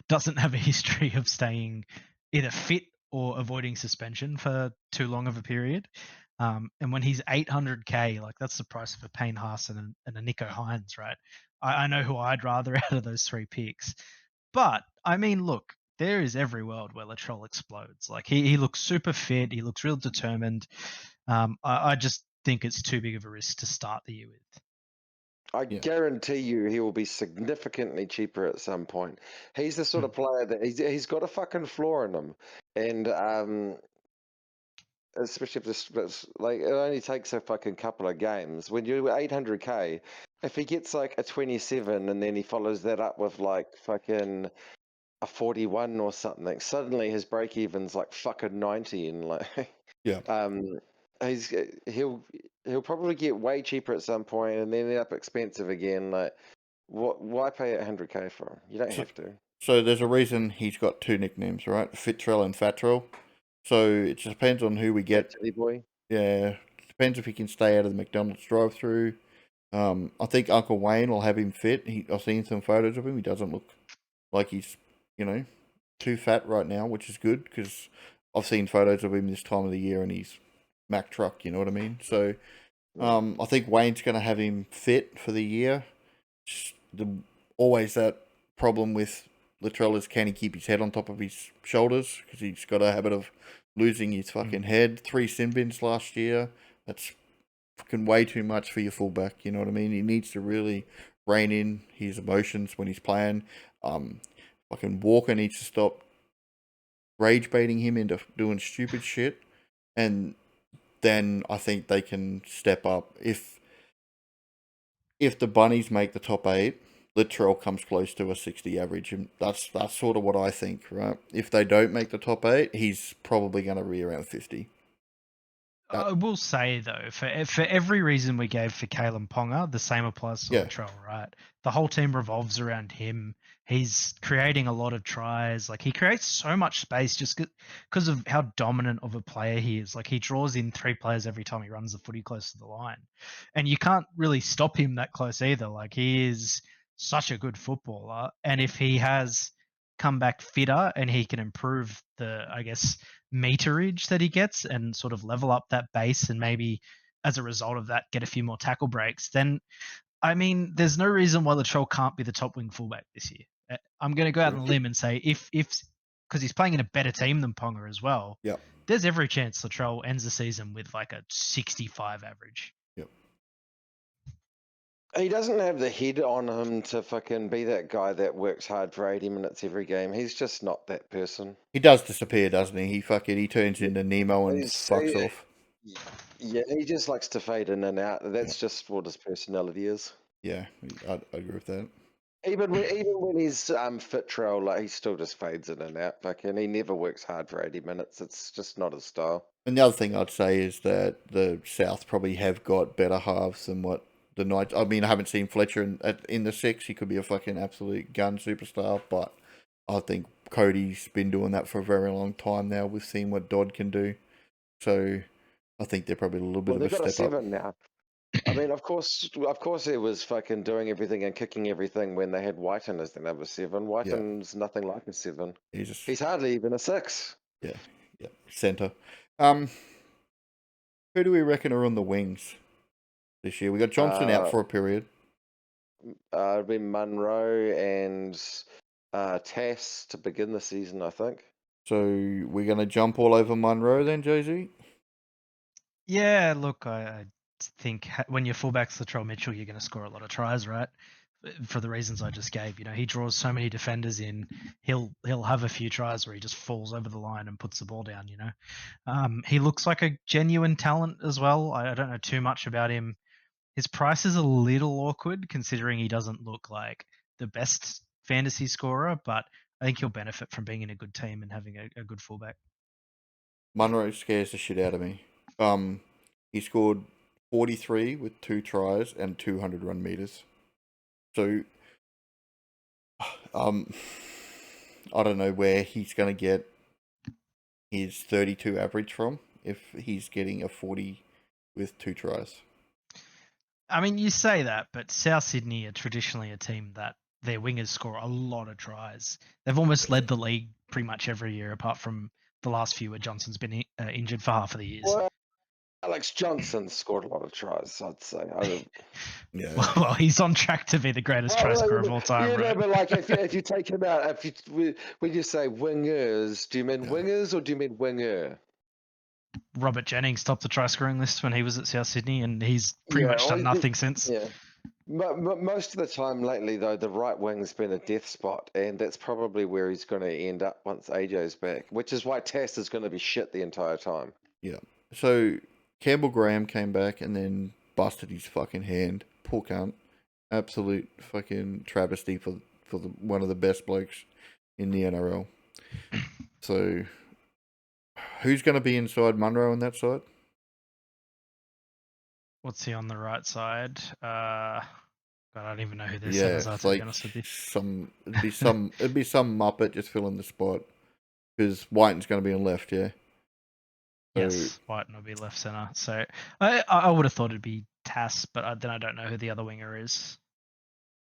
doesn't have a history of staying either fit or avoiding suspension for too long of a period. And when he's 800k, like that's the price of a Payne Haas and a Nico Hines, right? I know who I'd rather out of those 3 picks. But I mean, look, there is every world where Latrell explodes. Like he looks super fit. He looks real determined. I just think it's too big of a risk to start the year with. I Yeah. guarantee you he will be significantly cheaper at some point. He's the sort of player that he's got a fucking floor in him, and especially if this like it only takes a fucking couple of games. When you're 800k, if he gets like a 27 and then he follows that up with like fucking a 41 or something, suddenly his break even's like fucking 90, and like Yeah. he's he'll probably get way cheaper at some point and then end up expensive again. Like, why pay 100k for him? You don't So, have to. so there's a reason he's got two nicknames, right? Fitrell and Fatrell. So it just depends on who we get. Chili boy. Yeah, depends if he can stay out of the McDonald's drive-through. I think Uncle Wayne will have him fit. I've seen some photos of him. He doesn't look like he's, too fat right now, which is good because I've seen photos of him this time of the year and he's Mack truck. You know what I mean? So, I think Wayne's going to have him fit for the year. Just always that problem with Latrell is, can he keep his head on top of his shoulders? Because he's got a habit of losing his fucking head. 3 sin bins last year. That's fucking way too much for your fullback. You know what I mean? He needs to really rein in his emotions when he's playing. Fucking Walker needs to stop rage baiting him into doing stupid shit. And then I think they can step up. If the Bunnies make the top 8, Latrell comes close to a 60 average, and that's sort of what I think, right? If they don't make the top 8, he's probably going to be around 50. I will say though, for every reason we gave for Kalen Ponga, the same applies to Yeah. Latrell, right? The whole team revolves around him. He's creating a lot of tries. Like, he creates so much space just because of how dominant of a player he is. Like, he draws in 3 players every time he runs the footy close to the line, and you can't really stop him that close either. Like, he is such a good footballer, and if he has come back fitter and he can improve the, I guess, meterage that he gets and sort of level up that base, and maybe as a result of that get a few more tackle breaks, then I mean, there's no reason why Latrell can't be the top wing fullback this year. I'm going to go out on a limb and say if because he's playing in a better team than Ponga as well. Yep. There's every chance Latrell ends the season with like a 65 average. Yep. He doesn't have the head on him to fucking be that guy that works hard for 80 minutes every game. He's just not that person. He does disappear, doesn't he? He turns into Nemo and fucks off. Yeah, he just likes to fade in and out. That's just what his personality is. Yeah, I agree with that. Even when he's fit trail, like, he still just fades in and out. Fucking, he never works hard for 80 minutes. It's just not his style. And the other thing I'd say is that the South probably have got better halves than what the Knights. I mean, I haven't seen Fletcher in the 6. He could be a fucking absolute gun superstar, but I think Cody's been doing that for a very long time now. We've seen what Dodd can do, so I think they're probably a little bit of a step up. They've got a 7 now. I mean, of course, it was fucking doing everything and kicking everything when they had Whiten as the number 7. Whiten's nothing like a 7. He's hardly even a 6. Yeah, centre. Who do we reckon are on the wings this year? We got Johnson out for a period. It'll be Munro and Tass to begin the season, I think. So we're going to jump all over Munro then, Jay-Z? Yeah, look, I think when your fullback's Latrell Mitchell, you're going to score a lot of tries, right? For the reasons I just gave. You know, he draws so many defenders in. He'll have a few tries where he just falls over the line and puts the ball down. You know, he looks like a genuine talent as well. I don't know too much about him. His price is a little awkward considering he doesn't look like the best fantasy scorer, but I think he'll benefit from being in a good team and having a good fullback. Munro scares the shit out of me. He scored 43 with 2 tries and 200 run meters. So, I don't know where he's going to get his 32 average from if he's getting a 40 with 2 tries. I mean, you say that, but South Sydney are traditionally a team that their wingers score a lot of tries. They've almost led the league pretty much every year, apart from the last few where Johnson's been injured for half of the years. Well, Alex Johnson scored a lot of tries, I'd say. Yeah. Well, he's on track to be the greatest try scorer of all time. Yeah, right? but like if you take him out, when you say wingers, do you mean wingers or do you mean winger? Robert Jennings topped the try scoring list when he was at South Sydney, and he's pretty much done nothing since. Yeah. Most of the time lately, though, the right wing's been a death spot, and that's probably where he's going to end up once AJ's back, which is why Tass is going to be shit the entire time. Yeah. So Campbell Graham came back and then busted his fucking hand. Poor cunt. Absolute fucking travesty for one of the best blokes in the NRL. So who's going to be inside Munro on that side? What's he on the right side? God, I don't even know who their Yeah, centers are, it's to be like honest with you. it'd be some muppet just filling the spot because Whiten's going to be on left. Yeah. So, Yes, Whiten will be left center. So I would have thought it'd be Tass, but then I don't know who the other winger is.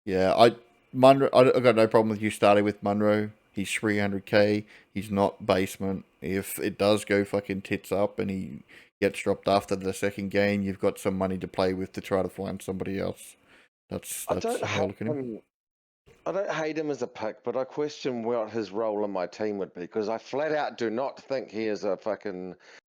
yeah, Munro. I got no problem with you starting with Munro. He's 300k. He's not basement. If it does go fucking tits up and he gets dropped after the second game, you've got some money to play with to try to find somebody else. That's I don't how I look hate at him. him. I don't hate him as a pick, but I question what his role in my team would be because I flat out do not think he is a fucking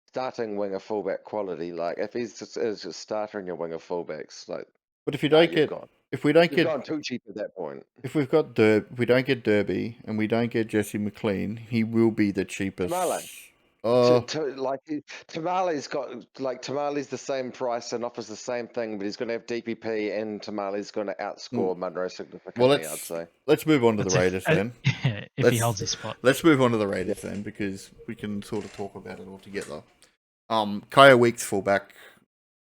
starting winger fullback quality. Like if he's just starter in your winger fullbacks, like But if you nah, don't you've get, gone. if we don't You've get, gone too cheap at that point. if we don't get Derby and we don't get Jesse McLean, he will be the cheapest. Tamale. Oh, Tamale's Tamale's the same price and offers the same thing, but he's going to have DPP and Tamale's going to outscore Munro significantly. I'd say. let's move on to the That's Raiders then. if he holds his spot. Let's move on to the Raiders then because we can sort of talk about it all together. Kaya Weeks fullback,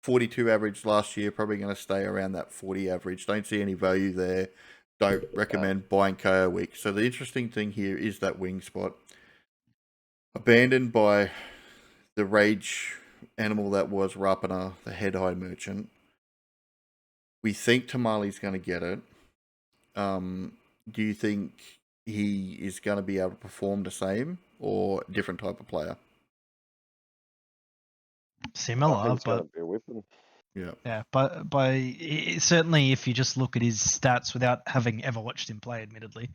42 average last year, probably going to stay around that 40 average. Don't see any value there. Don't recommend buying Kaya Weeks. So the interesting thing here is that wing spot. Abandoned by the rage animal that was Rapana, the head-high merchant. We think Tamale's going to get it. Do you think he is going to be able to perform the same or a different type of player? Similar, It's going but to be a weapon. yeah, but certainly if you just look at his stats without having ever watched him play, admittedly,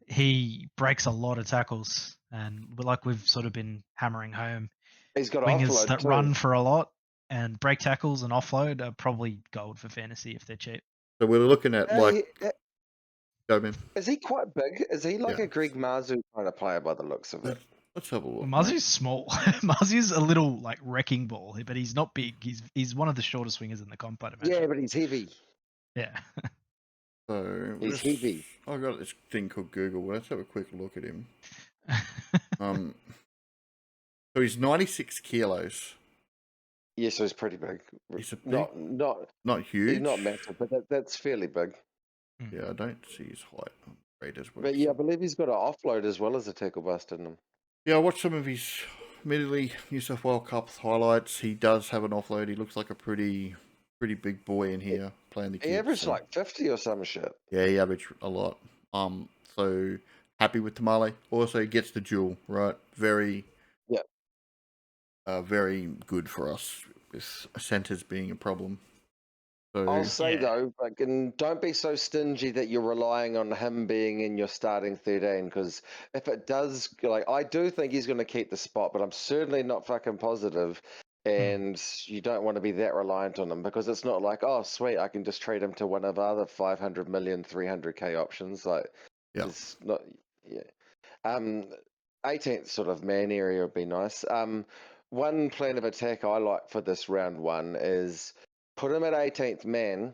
he breaks a lot of tackles, and like we've sort of been hammering home, He's got wingers offload that too. run for a lot and break tackles and offload are probably gold for fantasy if they're cheap. So we're looking at go, man. Is he quite big? Is he like a Greg Marzhew kind of player by the looks of it? Let's have a look. Well, Marzhew's small. Marzhew's a little like wrecking ball, but he's not big. He's one of the shortest wingers in the comp, I'd imagine. Yeah, but he's heavy. Yeah. So He's heavy. I've got this thing called Google. Let's have a quick look at him. So he's 96 kilos. Yeah, so he's pretty big. He's a big, not huge. He's not massive, but that's fairly big. Yeah, I don't see his height on Raiders. But yeah, I believe he's got an offload as well as a tackle bust in him. Yeah, I watched some of his, admittedly, New South Wales Cup highlights. He does have an offload. He looks like a pretty big boy in here playing the kids. He averaged like 50 or some shit. Yeah, he averaged a lot. So happy with Tamale. Also gets the duel, right? Very good for us with centres being a problem. So, I'll say though, don't be so stingy that you're relying on him being in your starting 13, because if it does, I do think he's going to keep the spot, but I'm certainly not fucking positive. And you don't want to be that reliant on him because it's not like, oh, sweet, I can just trade him to one of our other 500 million, 300k options. It's not, 18th sort of man area would be nice. One plan of attack I like for this round one is put him at 18th man.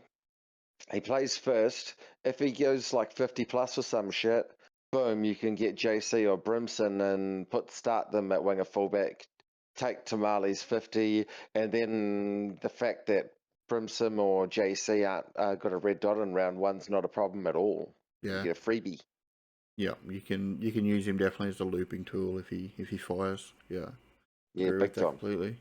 He plays first. If he goes like 50 plus or some shit, boom, you can get JC or Brimson and start them at winger fullback. Take Tamale's 50, and then the fact that Brimson or JC aren't got a red dot in round one's not a problem at all. Yeah, you get a freebie. Yeah, you can use him definitely as a looping tool if he fires. Yeah, big time. Completely.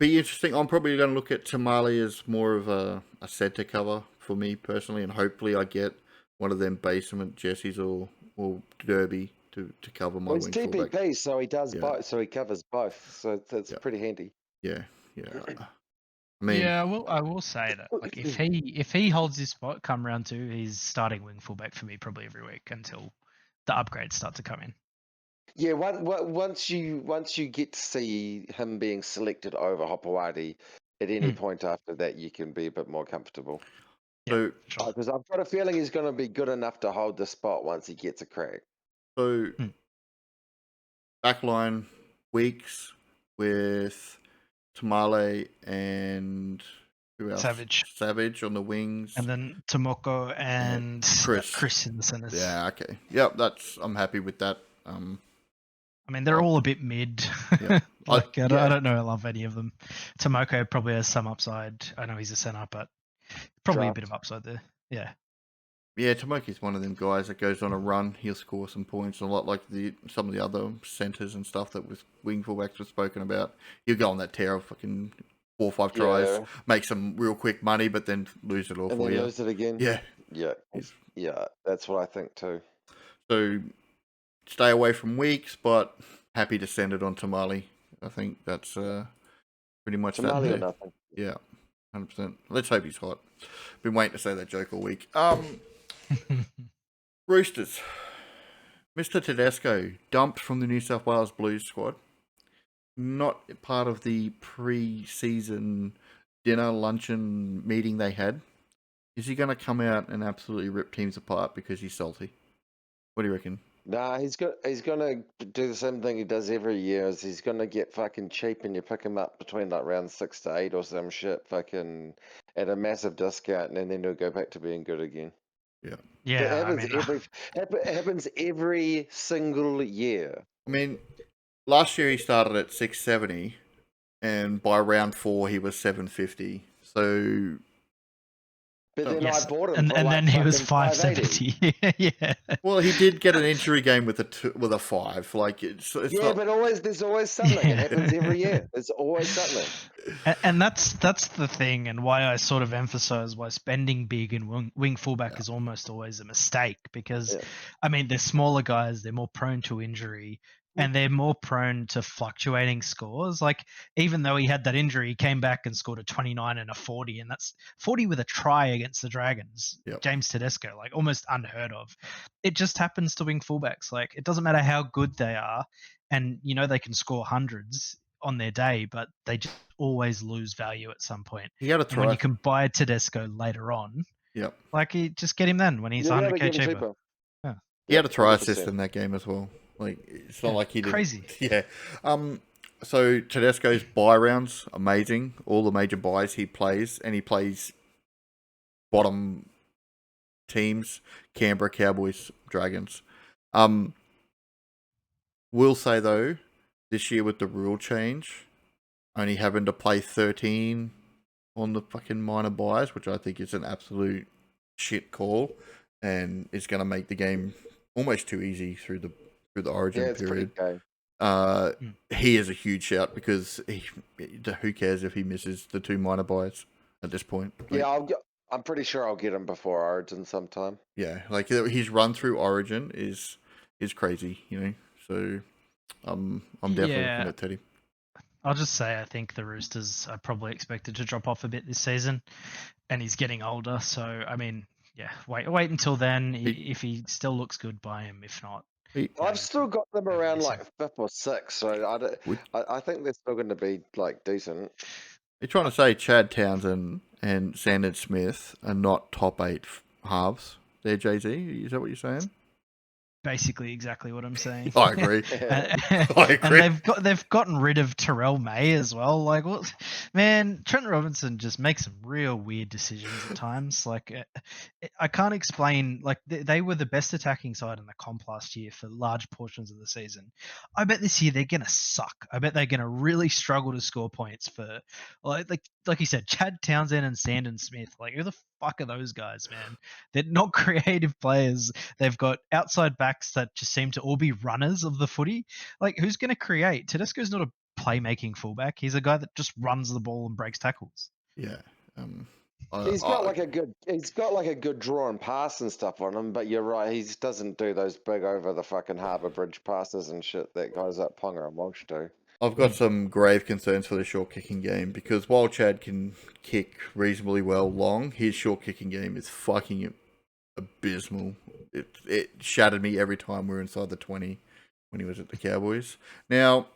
Be interesting. I'm probably going to look at Tamale as more of a centre cover for me personally, and hopefully I get one of them basement Jessies or Derby to cover my wing fullback. He's TPP, so he does both, so he covers both. So that's pretty handy. Yeah. I mean, I will say that like if he holds his spot come round two, he's starting wing fullback for me probably every week until the upgrades start to come in. Yeah, once you get to see him being selected over Hopewadi, at any point after that, you can be a bit more comfortable. So, Sure. Because I've got a feeling he's going to be good enough to hold the spot once he gets a crack. so Hmm. backline Weeks with Tamale and who else? Savage on the wings. And then Tomoko and Chris. in the centers. Yeah, okay. Yep, I'm happy with that. I mean, they're all a bit mid. Yeah. I don't know. I love any of them. Tomoko probably has some upside. I know he's a center, but probably a bit of upside there. Yeah. Yeah, Tomoki's one of them guys that goes on a run. He'll score some points, a lot like some of the other centers and stuff that with wing fullbacks were spoken about. He'll go on that tear of fucking 4 or 5 tries, make some real quick money, but then lose it all and for then you. lose it again. Yeah. That's what I think too. So stay away from Weeks, but happy to send it on Tamale. I think that's pretty much Tamale that. or nothing. Yeah, 100%. Let's hope he's hot. Been waiting to say that joke all week. Roosters. Mr. Tedesco dumped from the New South Wales Blues squad. Not part of the pre-season dinner, luncheon meeting they had. Is he going to come out and absolutely rip teams apart because he's salty? What do you reckon? Nah, he's going to do the same thing he does every year. Is he's going to get fucking cheap and you pick him up between like round 6 to 8 or some shit, fucking at a massive discount, and then he'll go back to being good again. Yeah. Yeah, happens every single year. I mean, last year he started at 670, and by round 4 he was 750. So, but then I bought him, and then he was 570. Yeah. Well, he did get an injury game with a 5. Like it's not... but there's always something. It happens every year. There's always something. And that's the thing, and why I sort of emphasize why spending big in wing fullback is almost always a mistake, because I mean, they're smaller guys, they're more prone to injury, and they're more prone to fluctuating scores. Like, even though he had that injury, he came back and scored a 29 and a 40, and that's 40 with a try against the Dragons. James Tedesco, like, almost unheard of. It just happens to wing fullbacks. Like, it doesn't matter how good they are, and you know they can score hundreds on their day, but they just always lose value at some point. He had a try. And when you can buy Tedesco later on, like, just get him then when he's 100k cheaper. Yeah. He had a try 100%. Assist in that game as well. Like, it's not like he did. Crazy. Yeah. So Tedesco's buy rounds, amazing. All the major buys he plays, and he plays bottom teams: Canberra, Cowboys, Dragons. Will say though, this year with the rule change, only having to play 13 on the fucking minor buys, which I think is an absolute shit call, and it's going to make the game almost too easy through the Origin period. He is a huge shout because who cares if he misses the 2 minor buys at this point? Like, I'm pretty sure I'll get him before Origin sometime. Yeah, like his run through Origin is crazy, you know. So I'm definitely looking at Teddy. I'll just say I think the Roosters are probably expected to drop off a bit this season, and he's getting older. So I mean, wait until then. If he still looks good, buy him. If not, I've still got them around like 5th or 6th, so I think they're still going to be like decent. You're trying to say Chad Townsend and Sandon Smith are not top 8 halves? They're Jay-Z? Is that what you're saying? Basically exactly what I'm saying. I agree. I agree. And they've gotten rid of Terrell May as well. Like, what, man? Trent Robinson just makes some real weird decisions at times. Like, I can't explain. Like, they were the best attacking side in the comp last year for large portions of the season. I bet this year they're gonna suck. I bet they're gonna really struggle to score points for, like you said, Chad Townsend and Sandon Smith. Like, who the fuck are those guys, man? They're not creative players. They've got outside backs that just seem to all be runners of the footy. Like, who's going to create? Tedesco's not a playmaking fullback. He's a guy that just runs the ball and breaks tackles. Yeah. He's got like a good draw and pass and stuff on him, but you're right, he doesn't do those big over the fucking Harbour Bridge passes and shit that guys like Ponga and Walsh do. I've got some grave concerns for the short kicking game, because while Chad can kick reasonably well long, his short kicking game is fucking abysmal. It shattered me every time we were inside the 20 when he was at the Cowboys. Now,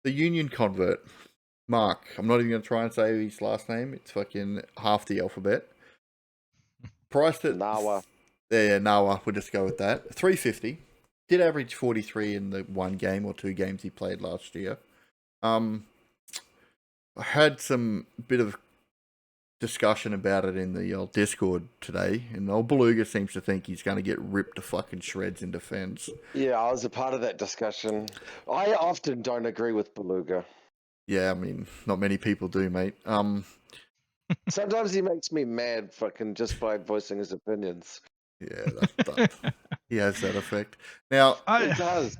the Union convert, Mark. I'm not even going to try and say his last name. It's fucking half the alphabet. Priced at Nawa. Yeah, Nawa. We'll just go with that. 350. Did average 43 in the one game or two games he played last year. I had some bit of discussion about it in the old Discord today, and old Beluga seems to think he's going to get ripped to fucking shreds in defense. Yeah, I was a part of that discussion. I often don't agree with Beluga. Yeah, I mean, not many people do, mate. Sometimes he makes me mad, fucking just by voicing his opinions. Yeah, he has that effect. Now, It does.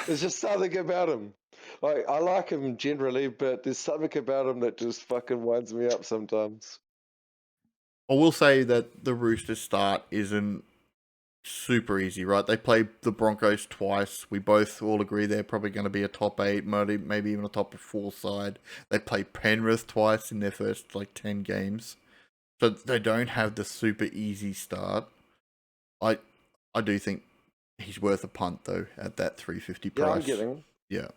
There's just something about him. Like, I like him generally, but there's something about him that just fucking winds me up sometimes. I will say that the Roosters start isn't super easy, right? They play the Broncos twice. We both all agree they're probably going to be a top 8, maybe even a top 4 side. They play Penrith twice in their first 10 games. So they don't have the super easy start. I do think he's worth a punt though at that 350 price. Yeah, I'm getting. Yeah.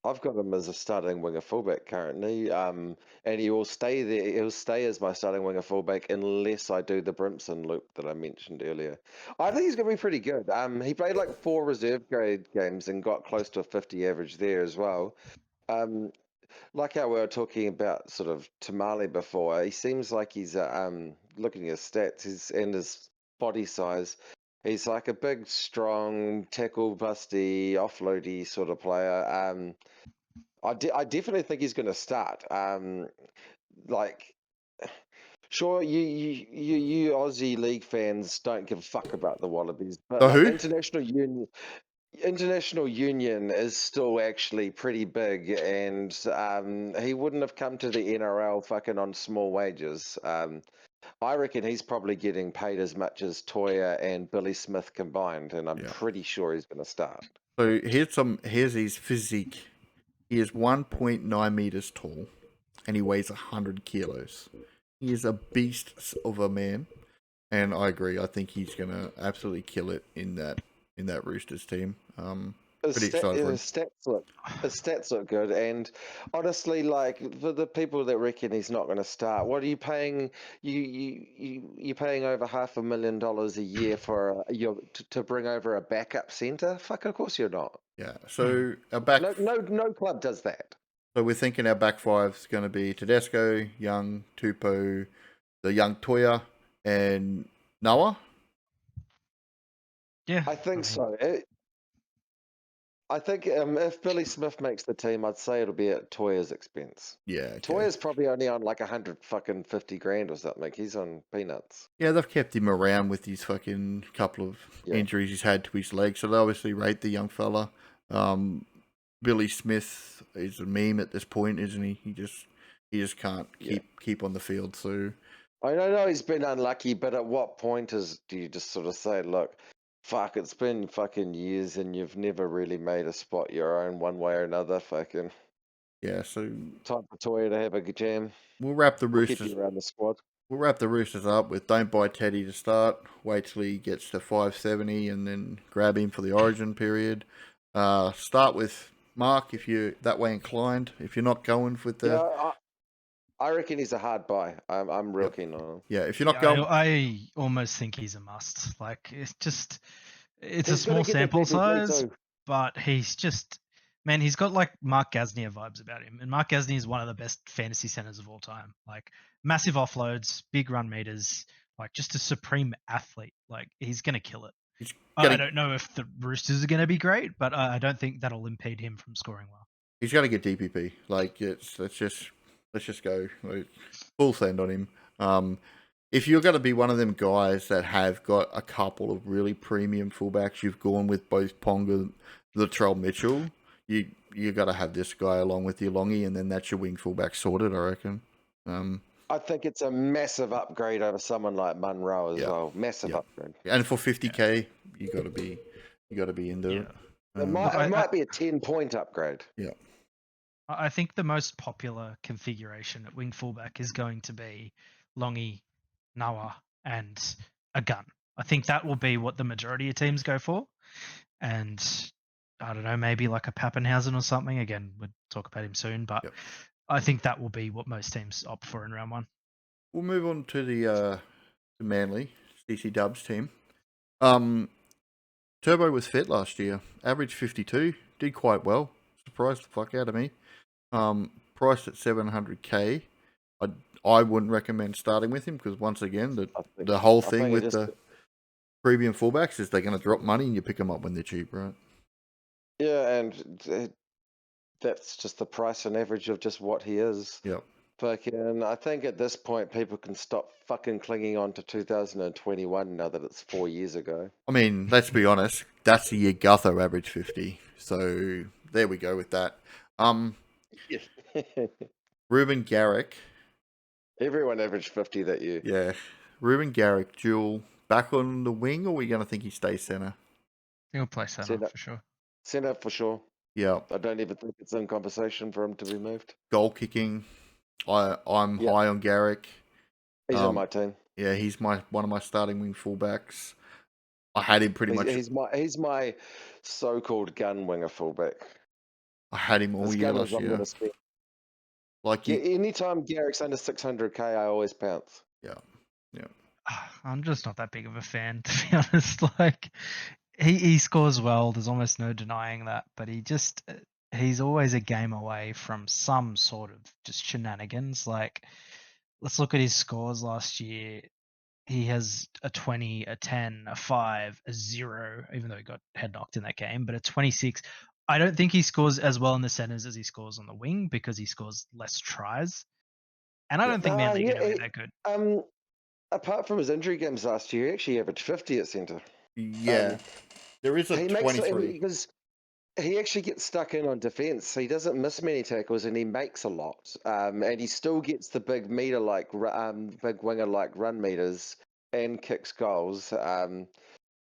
I've got him as a starting winger fullback currently, and he will stay there. He'll stay as my starting winger fullback unless I do the Brimson loop that I mentioned earlier. I think he's going to be pretty good. He played 4 reserve grade games and got close to a 50 average there as well. Like how we were talking about sort of Tamale before, he seems like he's looking at his stats and his body size. He's like a big, strong, tackle busty, offloady sort of player. I definitely think he's going to start. Sure, you Aussie league fans don't give a fuck about the Wallabies, but who? International Union is still actually pretty big, and he wouldn't have come to the NRL fucking on small wages. I reckon he's probably getting paid as much as Toya and Billy Smith combined, and I'm pretty sure he's going to start. So here's his physique. He is 1.9 meters tall, and he weighs 100 kilos. He is a beast of a man, and I agree. I think he's going to absolutely kill it in that Roosters team. Pretty excited for him. His stats look good, and honestly, for the people that reckon he's not going to start, what are you paying? You paying over $500,000 a year for to bring over a backup centre? Fuck, of course you're not. Yeah. So our back. No club does that. So we're thinking our back five is going to be Tedesco, Young, Tupou, the young Toya, and Noah. Yeah, I think so. I think if Billy Smith makes the team, I'd say it'll be at Toya's expense. Yeah, okay. Toya's probably only on 150 grand or something. He's on peanuts. Yeah, they've kept him around with his fucking couple of injuries he's had to his leg, so they obviously rate the young fella. Billy Smith is a meme at this point, isn't he? He just can't keep on the field. So I know he's been unlucky, but at what point do you just sort of say, look, fuck, it's been fucking years and you've never really made a spot your own one way or another, fucking. Yeah, so time for Toya to have a jam. We'll wrap the Roosters. Keep you around the squad. We'll wrap the Roosters up with don't buy Teddy to start. Wait till he gets to 570 and then grab him for the Origin period. Start with Mark if you're that way inclined. If you're not going with the, I reckon he's a hard buy. I'm real keen on him. Yeah, if you're not going, I almost think he's a must. It's a small sample size, but he's just, man, he's got Mark Gasnier vibes about him, and Mark Gasnier is one of the best fantasy centers of all time. Massive offloads, big run meters, just a supreme athlete. He's gonna kill it. I don't know if the Roosters are gonna be great, but I don't think that'll impede him from scoring well. He's gonna get DPP. Let's just go full send on him. If you're going to be one of them guys that have got a couple of really premium fullbacks, you've gone with both Ponga, Latrell Mitchell. You got to have this guy along with your Longy, and then that's your wing fullback sorted, I reckon. I think it's a massive upgrade over someone like Munro as well. Massive upgrade. And for 50k, you got to be into it. It might be a 10-point upgrade. Yeah. I think the most popular configuration at wing fullback is going to be Longy, Noah, and a gun. I think that will be what the majority of teams go for. And I don't know, maybe a Pappenhausen or something. Again, we'll talk about him soon. But I think that will be what most teams opt for in round 1. We'll move on to the Manly CC Dubs team. Turbo was fit last year, averaged 52, did quite well. Surprised the fuck out of me. Priced at 700k. I wouldn't recommend starting with him because once again, the whole thing with the premium fullbacks is they're going to drop money and you pick them up when they're cheap, right? Yeah, and that's just the price and average of just what he is. Yep. Fucking, I think at this point people can stop fucking clinging on to 2021 now that it's 4 years ago. I mean, let's be honest. That's the year Gutho averaged 50. So there we go with that. Ruben Garrick. Everyone averaged 50 that year. Yeah. Ruben Garrick, dual, back on the wing, or are we going to think he stays centre? He'll play centre for sure. Centre for sure. Yeah. I don't even think it's in conversation for him to be moved. Goal kicking. I'm high on Garrick. He's on my team. Yeah, he's one of my starting wing fullbacks. I had him pretty much. He's my so-called gun winger fullback. I had him all year last year. Anytime Garrick's under 600k, I always pounce. Yeah. I'm just not that big of a fan, to be honest. Like, he scores well. There's almost no denying that, but he's always a game away from some sort of just shenanigans. Like, let's look at his scores last year. He has a 20, a 10, a 5, a 0, even though he got head knocked in that game, but a 26. I don't think he scores as well in the centers as he scores on the wing because he scores less tries. And I don't think Manly are going to be that good. Apart from his injury games last year, he actually averaged 50 at centre. Yeah. There is a 23. Because he actually gets stuck in on defence. He doesn't miss many tackles and he makes a lot. And he still gets the big winger like run meters and kicks goals.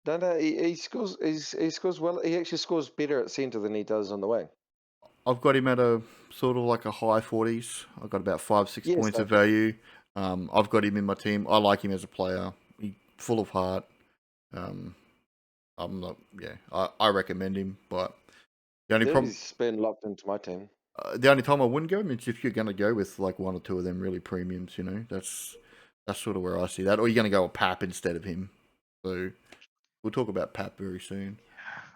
He scores. He scores well. He actually scores better at centre than he does on the wing. I've got him at a sort of like a high 40s. I've got about 5-6 points of value. I've got him in my team. I like him as a player. He's full of heart. I'm not. Yeah, I recommend him, but the only problem. He's been locked into my team. The only time I wouldn't go him is if you're going to go with like one or two of them really premiums. You know, that's sort of where I see that. Or you're going to go with Pap instead of him. So we'll talk about Pap very soon.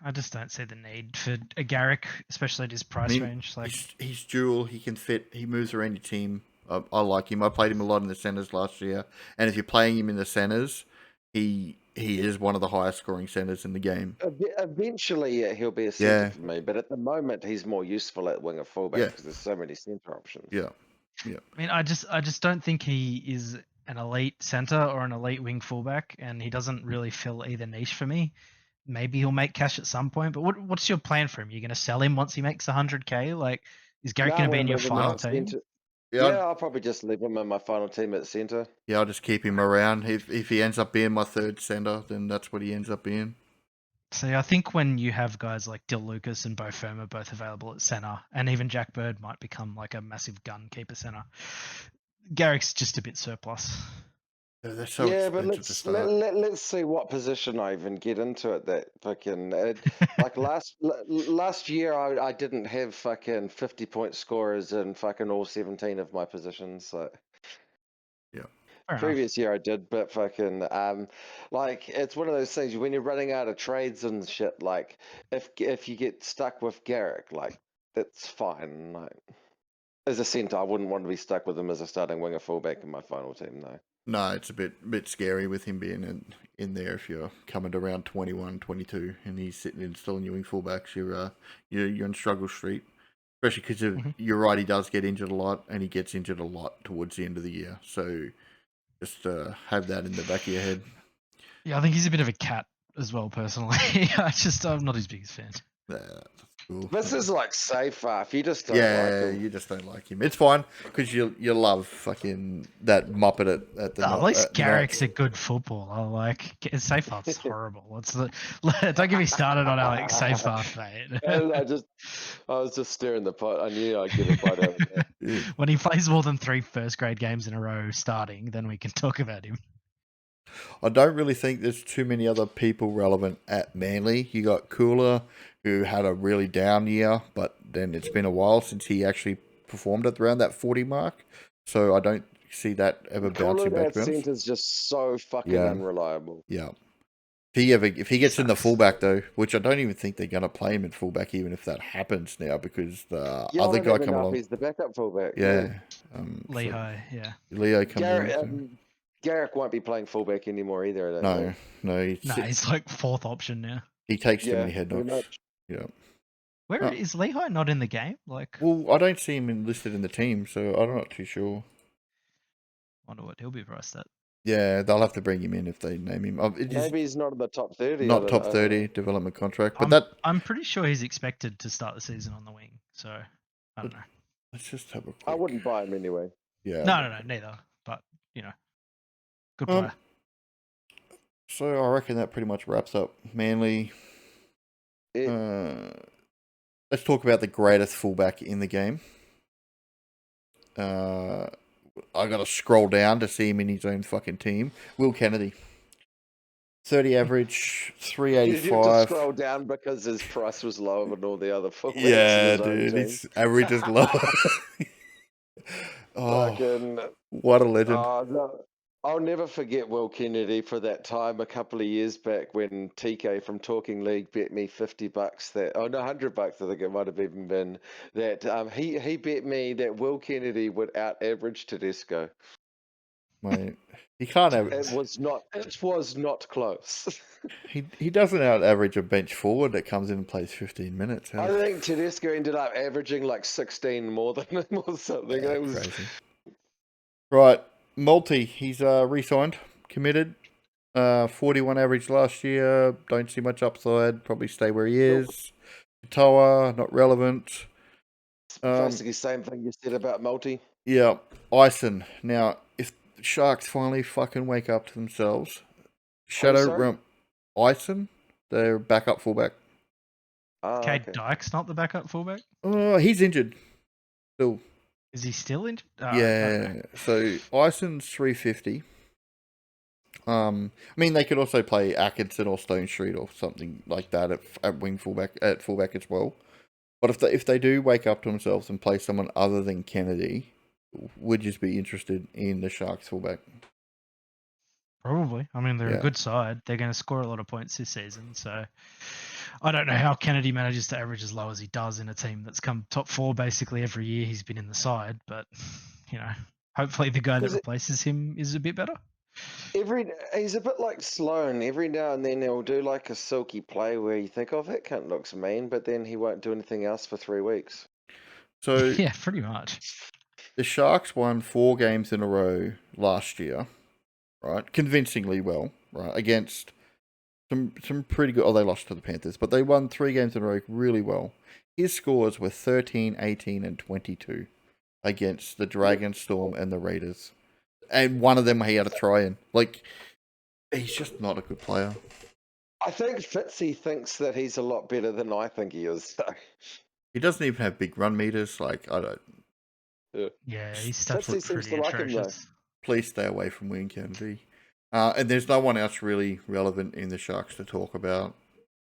I just don't see the need for a Garrick, especially at his price range. Like he's dual. He can fit. He moves around your team. I like him. I played him a lot in the centres last year, and if you're playing him in the centres, he is one of the highest scoring centres in the game. Eventually, he'll be a centre for me, but at the moment, he's more useful at winger fullback because there's so many centre options. Yeah. I mean, I just don't think he is an elite centre or an elite wing fullback, and he doesn't really fill either niche for me. Maybe he'll make cash at some point, but what's your plan for him? You're going to sell him once he makes 100k? Like, is Garrick going to be in your final team? Yeah, I'll probably just leave him in my final team at centre. Yeah, I'll just keep him around. If he ends up being my third centre, then that's what he ends up being. So I think when you have guys like Dill Lucas and Beau Fermor both available at centre, and even Jack Bird might become like a massive gun keeper centre, Garrick's just a bit surplus. They're so expensive to start. Let's see what position I even get into it. That fucking like last year I didn't have fucking 50-point scorers in fucking all 17 of my positions. So yeah, previous year I did, but fucking like it's one of those things when you're running out of trades and shit. Like if you get stuck with Garrick, like that's fine. Like as a centre, I wouldn't want to be stuck with him as a starting winger fullback in my final team, though. No, it's a bit scary with him being in there. If you're coming to around 21, 22, and he's sitting in still in your wing fullbacks, you're in struggle street. Especially because you're right, he does get injured a lot, and he gets injured a lot towards the end of the year. So just have that in the back of your head. Yeah, I think he's a bit of a cat as well, personally. I'm not his biggest fan. That's cool. This is like safer. If you just don't like him. You just don't like him. It's fine because you love fucking that Muppet at the. At least Garrick's a good footballer. Like Seyfarth's horrible. Don't get me started on Alex Seyfarth, mate. I was just stirring the pot. I knew I'd get a bite out of that. When he plays more than 3 first grade games in a row starting, then we can talk about him. I don't really think there's too many other people relevant at Manly. You got Cooler, who had a really down year, but then it's been a while since he actually performed at around that 40 mark. So I don't see that ever bouncing Collin back. at To be honest. centre's just so fucking Yeah. unreliable. Yeah. If he gets in the Sucks. fullback though, which I don't even think they're gonna play him in fullback, even if that happens now, because the Yeah, other I don't guy even come know if along. he's the backup fullback. Yeah. Lehigh, yeah. Leo comes Garrett, along. Garrick won't be playing fullback anymore either. I don't No, think. no, Nah, he's like fourth option now. he takes too Yeah, many head pretty knocks. much. Yeah. Where is Lehigh not in the game? Like, Well, I don't see him enlisted in the team, so I'm not too sure. wonder what he'll be priced at. Yeah, they'll have to bring him in if they name him. It is Maybe he's not in the top 30. I not don't- top I don't 30 know. development contract, but I'm pretty sure he's expected to start the season on the wing. So I don't know. let's just have a quick. I wouldn't buy him anyway. Yeah. No, neither. But good player. So I reckon that pretty much wraps up Manly. It- Let's talk about the greatest fullback in the game. I got to scroll down to see him in his own fucking team. Will Kennedy. 30 average, You have to 385. scroll down because his price was lower than all the other fullbacks. in Yeah, his own dude. team. His average is lower. Oh, Fucking, what a legend. no. I'll never forget Will Kennedy for that time a couple of years back when TK from Talking League bet me $50 that, oh no, $100 I think it might have even been, that he bet me that Will Kennedy would out average Tedesco. Mate, he can't have. It was not close. He doesn't out average a bench forward that comes in and plays 15 minutes. I think Tedesco ended up averaging like 16 more than him or something. Yeah, It was crazy. Right, Multi, he's re-signed, committed. 41 average last year. Don't see much upside. Probably stay where he is. Toa, not relevant. basically the same thing you said about Multi. Yeah, Ison. Now, if the Sharks finally fucking wake up to themselves, Shadow sorry? Rump, Ison, their backup fullback. Cade Okay. Dyke's not the backup fullback. Oh, he's injured. Still. Is he still injured? Yeah. So Ison's 350. I mean, they could also play Atkinson or Stone Street or something like that at wing fullback as well. But if they do wake up to themselves and play someone other than Kennedy, would you be interested in the Sharks fullback? Probably. I mean, they're Yeah. a good side. They're going to score a lot of points this season. So I don't know how Kennedy manages to average as low as he does in a team that's come top 4 basically every year he's been in the side. But, hopefully the guy that replaces him is a bit better. He's a bit like Sloan. Every now and then he'll do like a silky play where you think, oh, that cunt looks mean, but then he won't do anything else for 3 weeks. So Yeah, pretty much. the Sharks won 4 games in a row last year, right? Convincingly well, right? Against some pretty good... Oh, they lost to the Panthers, but they won 3 games in a row really well. His scores were 13, 18, and 22 against the Dragon, Storm, and the Raiders. And one of them he had a try in. Like, he's just not a good player. I think Fitzy thinks that he's a lot better than I think he is. So. He doesn't even have big run meters. Like, I don't... Yeah, his stats Fitzy look seems pretty to like him, though. atrocious. Please stay away from Wayne Kennedy. And there's no one else really relevant in the Sharks to talk about.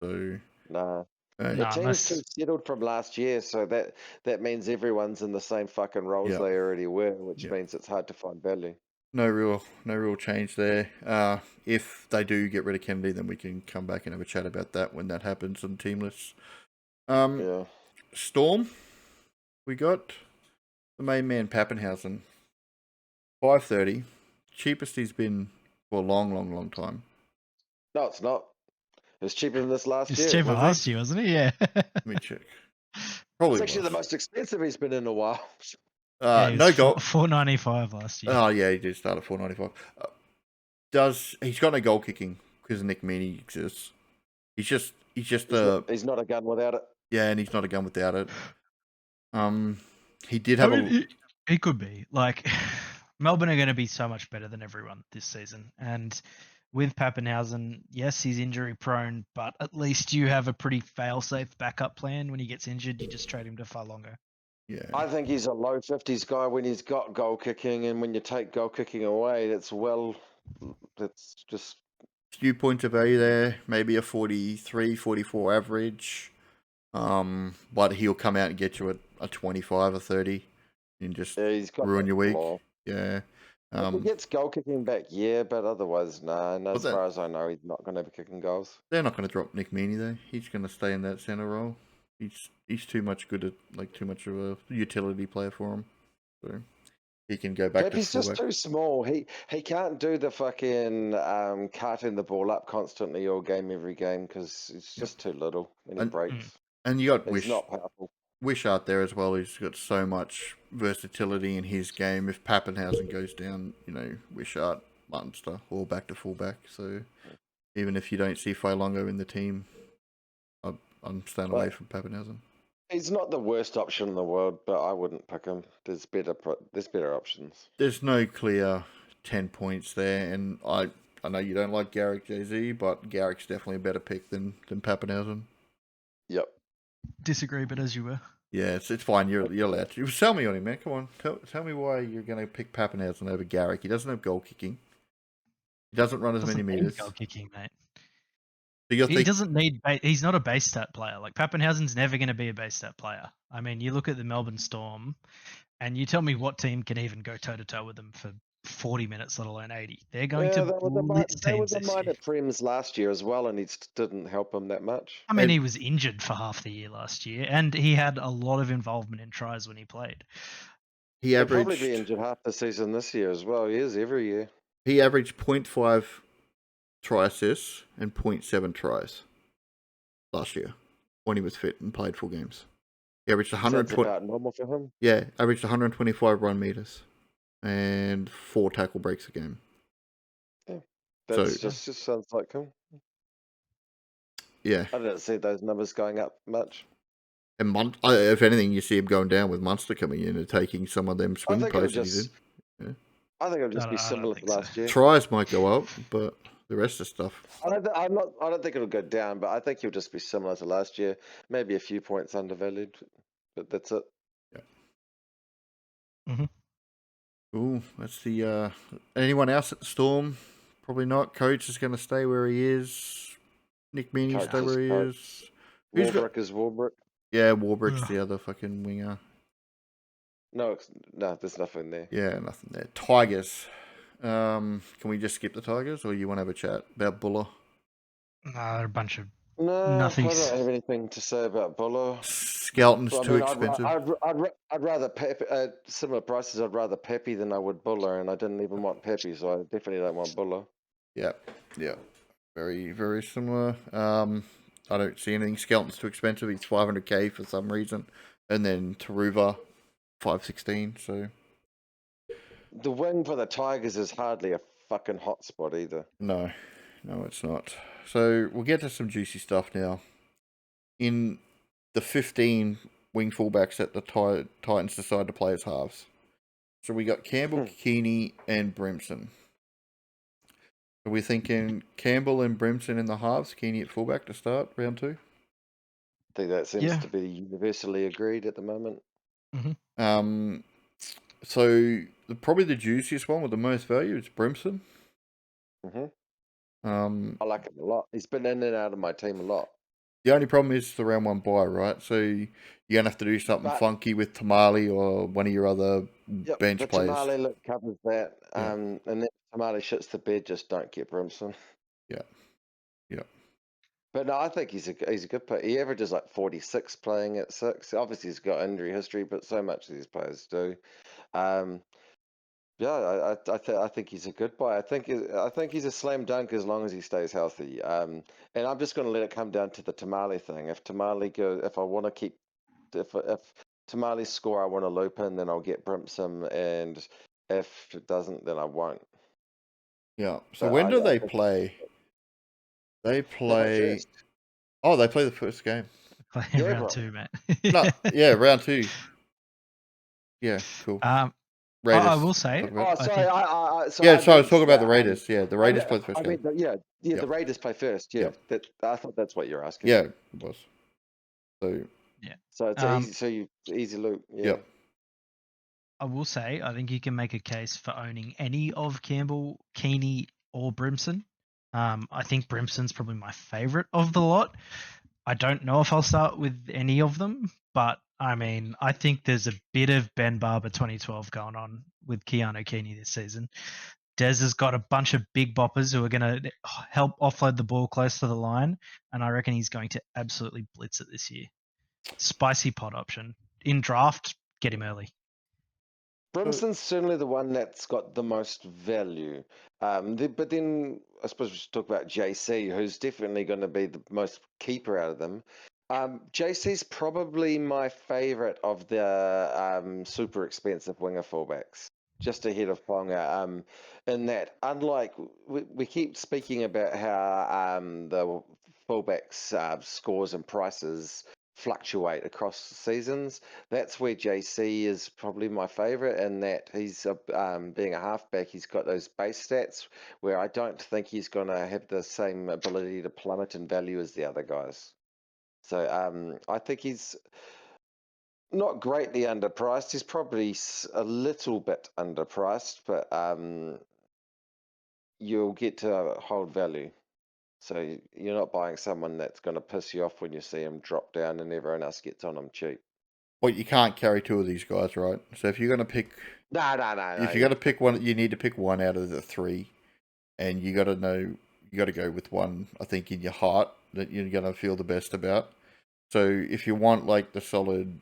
So... Nah. Uh, The Nah, team's unless- too settled from last year, so that means everyone's in the same fucking roles Yeah. they already were, which Yeah. means it's hard to find value. No real change there. If they do get rid of Kennedy, then we can come back and have a chat about that when that happens on team lists. Yeah. Storm, we got the main man Pappenhausen, 530, cheapest he's been for a long time. No, it's not. It was cheaper than this last It's year. cheaper was he? last year, wasn't he? Yeah. Let me check. Probably It's actually was. the most expensive he's been in a while. Yeah, he No was goal. $4.95 last year. Oh yeah, he did start at 495. He's got no goal kicking because Nick Meaney exists. He's just He's not a gun without it. yeah, and he's not a gun without it. He did have He could be. Like, Melbourne are going to be so much better than everyone this season. And with Pappenhausen, yes, he's injury prone, but at least you have a pretty fail-safe backup plan. When he gets injured, you just trade him to far longer. yeah. I think he's a low 50s guy when he's got goal kicking, and when you take goal kicking away, that's just Few points of value there, maybe a 43, 44 average. But he'll come out and get you a 25 or 30. and just Yeah, he's got ruin that your week. flaw. Yeah. If he gets goal kicking back, yeah, but otherwise, nah. And Well, as that- far as I know, he's not going to be kicking goals. they're not going to drop Nick Meaney though. He's going to stay in that center role. He's too much good at too much of a utility player for him. So he can go back to Pepe's just fullback. too small. He can't do the fucking carting the ball up constantly all game, every game, because it's just too little and he And- breaks. And you got And he's not powerful. Wishart there as well. He's got so much versatility in his game. If Pappenhausen goes down, Wishart, Munster, all back to fullback. So even if you don't see Failongo in the team, I'm staying away from Pappenhausen. He's not the worst option in the world, but I wouldn't pick him. There's better options. There's no clear 10 points there, and I know you don't like Garrick JZ, but Garrick's definitely a better pick than Pappenhausen. Yep. Disagree, but as you were. Yeah, it's fine. You're allowed to. Sell me on him, man. Come on. Tell me why you're going to pick Pappenhausen over Garrick. He doesn't have goal kicking. He doesn't run as many Doesn't need meters. goal kicking, mate. So He doesn't need. He's not a base stat player. Like Pappenhausen's never going to be a base stat player. I mean, you look at the Melbourne Storm, and you tell me what team can even go toe to toe with them for 40 minutes, let alone 80. They're going to blitz they were teams the this year. minor prems last year as well, and it didn't help him that much. I mean, he was injured for half the year last year, and he had a lot of involvement in tries when he played. He'll probably be injured half the season this year as well. He is every year. He averaged 0.5 try assists and 0.7 tries last year when he was fit and played full games. He averaged 120. That's about normal for him. Yeah, averaged 125 run meters and 4 tackle breaks a game. Yeah, that just sounds like him. Yeah, I didn't see those numbers going up much. and if anything, you see him going down with Munster coming in and taking some of them swing plays. I think it'll just be similar to last year. Tries might go up, but the rest of stuff. I don't think it'll go down, but I think he'll just be similar to last year. Maybe a few points undervalued, but that's it. Yeah. Mm-hmm. Ooh, that's the. Anyone else at the Storm? Probably not. Coach is going to stay where he is. Nick Meaney stay where he is. Warbrick is Warbrick. Yeah, Warbrick's the other fucking winger. No, there's nothing there. Yeah, nothing there. Tigers. Can we just skip the Tigers, or you want to have a chat about Buller? Nah, they're a bunch of nothing. I don't have anything to say about Buller. Skelton's too expensive. I'd rather Pepe, similar prices. I'd rather Pepe than I would Buller, and I didn't even want Pepe, so I definitely don't want Buller. Yeah. Very, very similar. I don't see anything. Skelton's too expensive. He's 500k for some reason, and then Taruva, 516. So the wing for the Tigers is hardly a fucking hot spot either. No, it's not. So we'll get to some juicy stuff now. In the 15 wing fullbacks that the Titans decide to play as halves. So we got Campbell, Keeney, and Brimson. Are we thinking Campbell and Brimson in the halves, Keeney at fullback to start round 2? I think that seems to be universally agreed at the moment. Mm-hmm. So probably the juiciest one with the most value is Brimson. I like him a lot. He's been in and out of my team a lot. The only problem is the round 1 bye, right? So you're going to have to do something funky with Tamale or one of your other bench players. Tamale covers that. And then Tamale shits the bed, just don't get Brimson. Yeah. But no, I think he's a good player. He averages like 46 playing at 6. Obviously, he's got injury history, but so much of these players do. I think he's a good buy. I think he's a slam dunk as long as he stays healthy. And I'm just going to let it come down to the Tamale thing. If Tamale if Tamale score, I want to loop in, then I'll get Brimson, and if it doesn't, then I won't. Yeah. So when do they play? They play. Oh, they play the first game. Round 2, mate. Round 2. Yeah, cool. Raiders. I will say. Sorry. I was talking about the Raiders. Yeah, the Raiders play the first game. The Raiders play first. Yeah, I thought that's what you're asking. Yeah, it was. So. Yeah. So it's easy loop. Yeah. Yep. I will say, I think you can make a case for owning any of Campbell, Keeney, or Brimson. I think Brimson's probably my favourite of the lot. I don't know if I'll start with any of them, but I mean, I think there's a bit of Ben Barber 2012 going on with Keanu Keeney this season. Dez has got a bunch of big boppers who are going to help offload the ball close to the line, and I reckon he's going to absolutely blitz it this year. Spicy pot option. In draft, get him early. Brimson's certainly the one that's got the most value. But then I suppose we should talk about JC, who's definitely going to be the most keeper out of them. JC's probably my favorite of the super expensive winger fullbacks, just ahead of Ponga. In that, unlike we keep speaking about how the fullbacks scores and prices fluctuate across seasons. That's where JC is probably my favorite, in that he's being a halfback, he's got those base stats where I don't think he's going to have the same ability to plummet in value as the other guys. So I think he's not greatly underpriced. He's probably a little bit underpriced, but you'll get to hold value. So you're not buying someone that's going to piss you off when you see him drop down and everyone else gets on him cheap. Well, you can't carry two of these guys, right? So if you're going to pick, No. if you're going to pick one, you need to pick one out of the three, and you got to know, you got to go with one. I think in your heart that you're going to feel the best about. So if you want like the solid,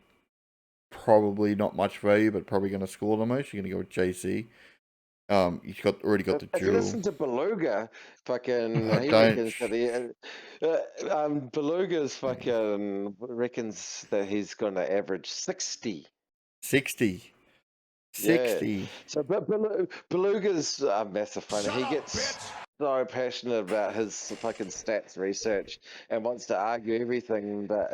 probably not much value, but probably going to score the most, you're going to go with JC. You've got already got the If you duel. listen to Beluga, fucking, he Don't. reckons that Beluga's fucking reckons that he's going to average 60. 60. Yeah. 60. So, but Beluga's a massive fan. He gets so passionate about his fucking stats research and wants to argue everything, but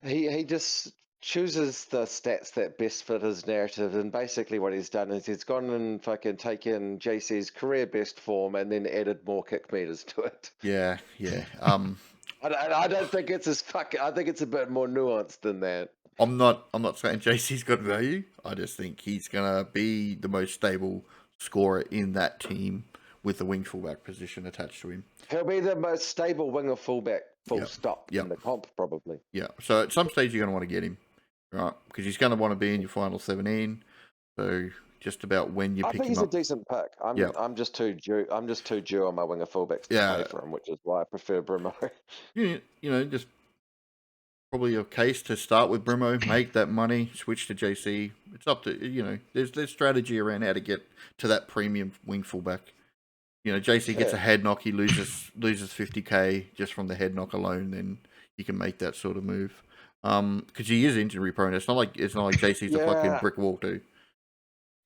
he just chooses the stats that best fit his narrative, and basically what he's done is he's gone and fucking taken JC's career best form and then added more kick meters to it. Yeah. I don't think it's as fucking. I think it's a bit more nuanced than that. I'm not saying JC's got value. I just think he's gonna be the most stable scorer in that team with the wing fullback position attached to him. He'll be the most stable winger fullback, full Yep. stop, Yep. in the comp, probably. Yeah. So at some stage you're gonna want to get him, right? Because he's gonna want to be in your final 17. So just about when you I pick think him he's up. a decent pick. I'm just too due on my winger fullbacks to Yeah. play for him, which is why I prefer Brimo. You know, just probably a case to start with Brimo, make that money, switch to JC. It's up to, you know, there's strategy around how to get to that premium wing fullback. You know, JC gets a head knock, he loses 50k just from the head knock alone, then you can make that sort of move. Because he is injury prone. It's not like JC's a fucking brick wall too.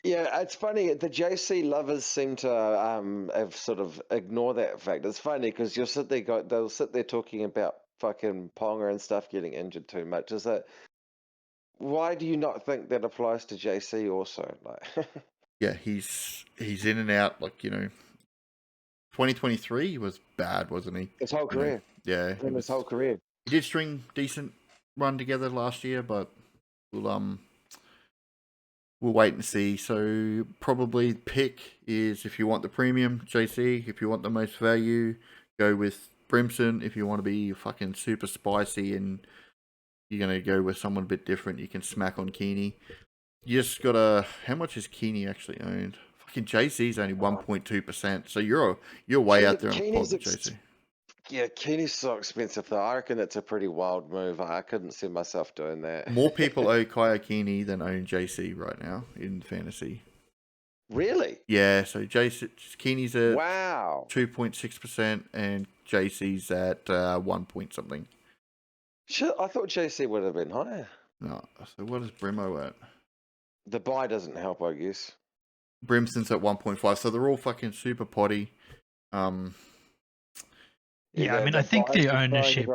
Yeah, it's funny. The JC lovers seem to have sort of ignore that fact. It's funny because they'll sit there talking about fucking Ponga and stuff getting injured too much. Is that why do you not think that applies to JC also? Like, Yeah, he's in and out. Like, you know, 2023 was bad, wasn't he? his whole career. Yeah, His whole career. he did string decent run together last year, but we'll wait and see. So probably pick is, if you want the premium JC, if you want the most value, go with Brimson. If you want to be fucking super spicy and you're gonna go with someone a bit different, you can smack on Keeney. You just gotta. How much is Keeney actually owned? Fucking JC's only 1.2%. So you're way out there on the pod with JC. Yeah, Keeney's so expensive though. I reckon it's a pretty wild move. I couldn't see myself doing that. More people own Kaya Keeney than own JC right now in fantasy. Really? Yeah, so Keeney's at Wow. 2.6% and JC's at 1 point something. Shit, I thought JC would have been higher. No, so what is Brimo at? The buy doesn't help, I guess. Brimson's at 1.5, so they're all fucking super potty. Yeah, I mean, I think the ownership.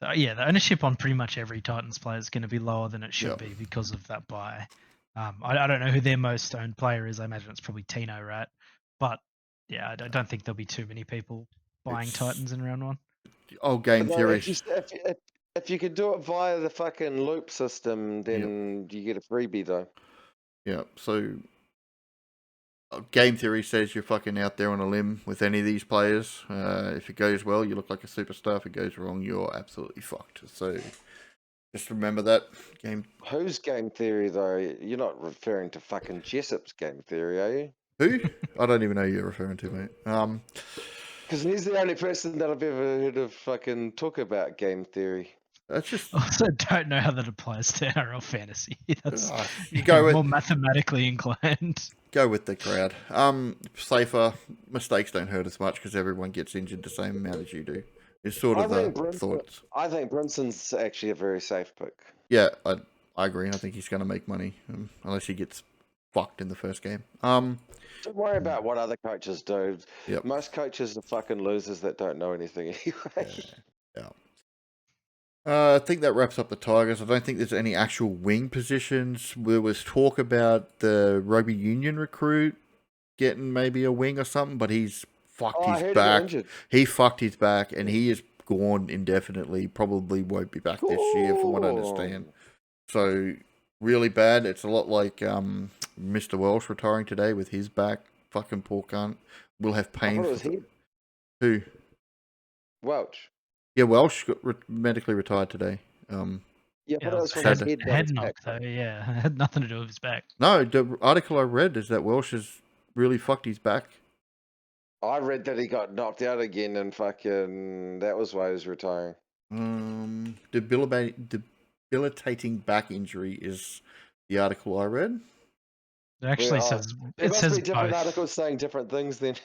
The ownership on pretty much every Titans player is going to be lower than it should be because of that buy. I don't know who their most owned player is. I imagine it's probably Tino, right? But yeah, I don't think there'll be too many people buying Titans in round one. Oh, game theory. If you could do it via the fucking loop system, then you get a freebie though. Yeah, so game theory says you're fucking out there on a limb with any of these players. If it goes well, you look like a superstar. If it goes wrong, you're absolutely fucked. So Just remember that game. Whose game theory though? You're not referring to fucking Jessup's game theory, are you? Who? I don't even know who you're referring to, mate. Because he's the only person that I've ever heard of fucking talk about game theory. That's just Also, don't know how that applies to NRL fantasy. That's you go with more mathematically inclined. go with the crowd. Safer mistakes don't hurt as much because everyone gets injured the same amount as you do. It's sort of the thoughts. I think Brinson's actually a very safe pick. Yeah, I agree. I think he's going to make money unless he gets fucked in the first game. Don't worry about what other coaches do. Yep. Most coaches are fucking losers that don't know anything anyway. Yeah. I think that wraps up the Tigers. I don't think there's any actual wing positions. There was talk about the rugby union recruit getting maybe a wing or something, but he's fucked his back. He fucked his back, and he is gone indefinitely. Probably won't be back this year, from what I understand. So really bad. It's a lot like Mr. Welsh retiring today with his back. Fucking poor cunt. Will have pain. Who? Welch. Yeah, Welsh got medically retired today. Yeah, but it was from Head his head knock back. though. Yeah, it had nothing to do with his back. No, the article I read is that Welsh has really fucked his back. I read that he got knocked out again, and fucking that was why he was retiring. Debilitating back injury is the article I read. It actually says There must says be different both. articles saying different things then.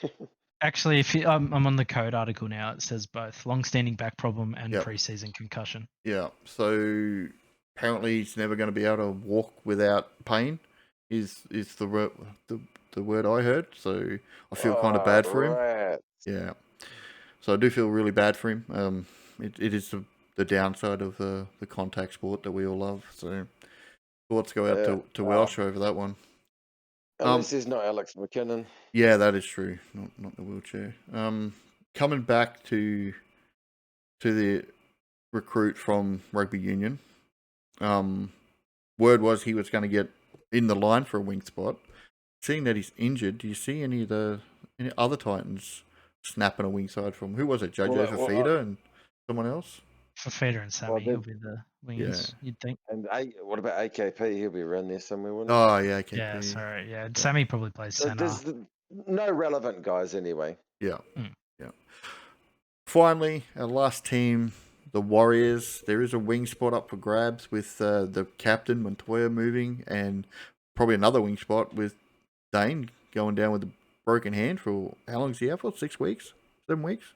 Actually, if you, I'm on the code article now. It says both long-standing back problem and Yep. preseason concussion. Yeah, so apparently he's never going to be able to walk without pain. Is the word I heard? So I feel kind of bad for him. Right. Yeah, so I do feel really bad for him. It is the downside of the contact sport that we all love. So thoughts go out to Welsh over that one. Unless he's not Alex McKinnon. Yeah, that is true. Not the wheelchair. Coming back to the recruit from rugby union. Word was he was going to get in the line for a wing spot. Seeing that he's injured, do you see any other Titans snapping a wing side from? Who was it? Jojo Fafita and someone else? Fafita and Sammy will be the wingers, you'd think. And what about AKP? He'll be around there somewhere, wouldn't he? Oh, yeah, AKP. Yeah, sorry. Yeah, Sammy probably plays centre. There's no relevant guys anyway. Yeah, yeah. Finally, our last team, the Warriors. There is a wing spot up for grabs with the captain, Montoya, moving, and probably another wing spot with Dane going down with a broken hand for, how long is he out for? 6 weeks? 7 weeks?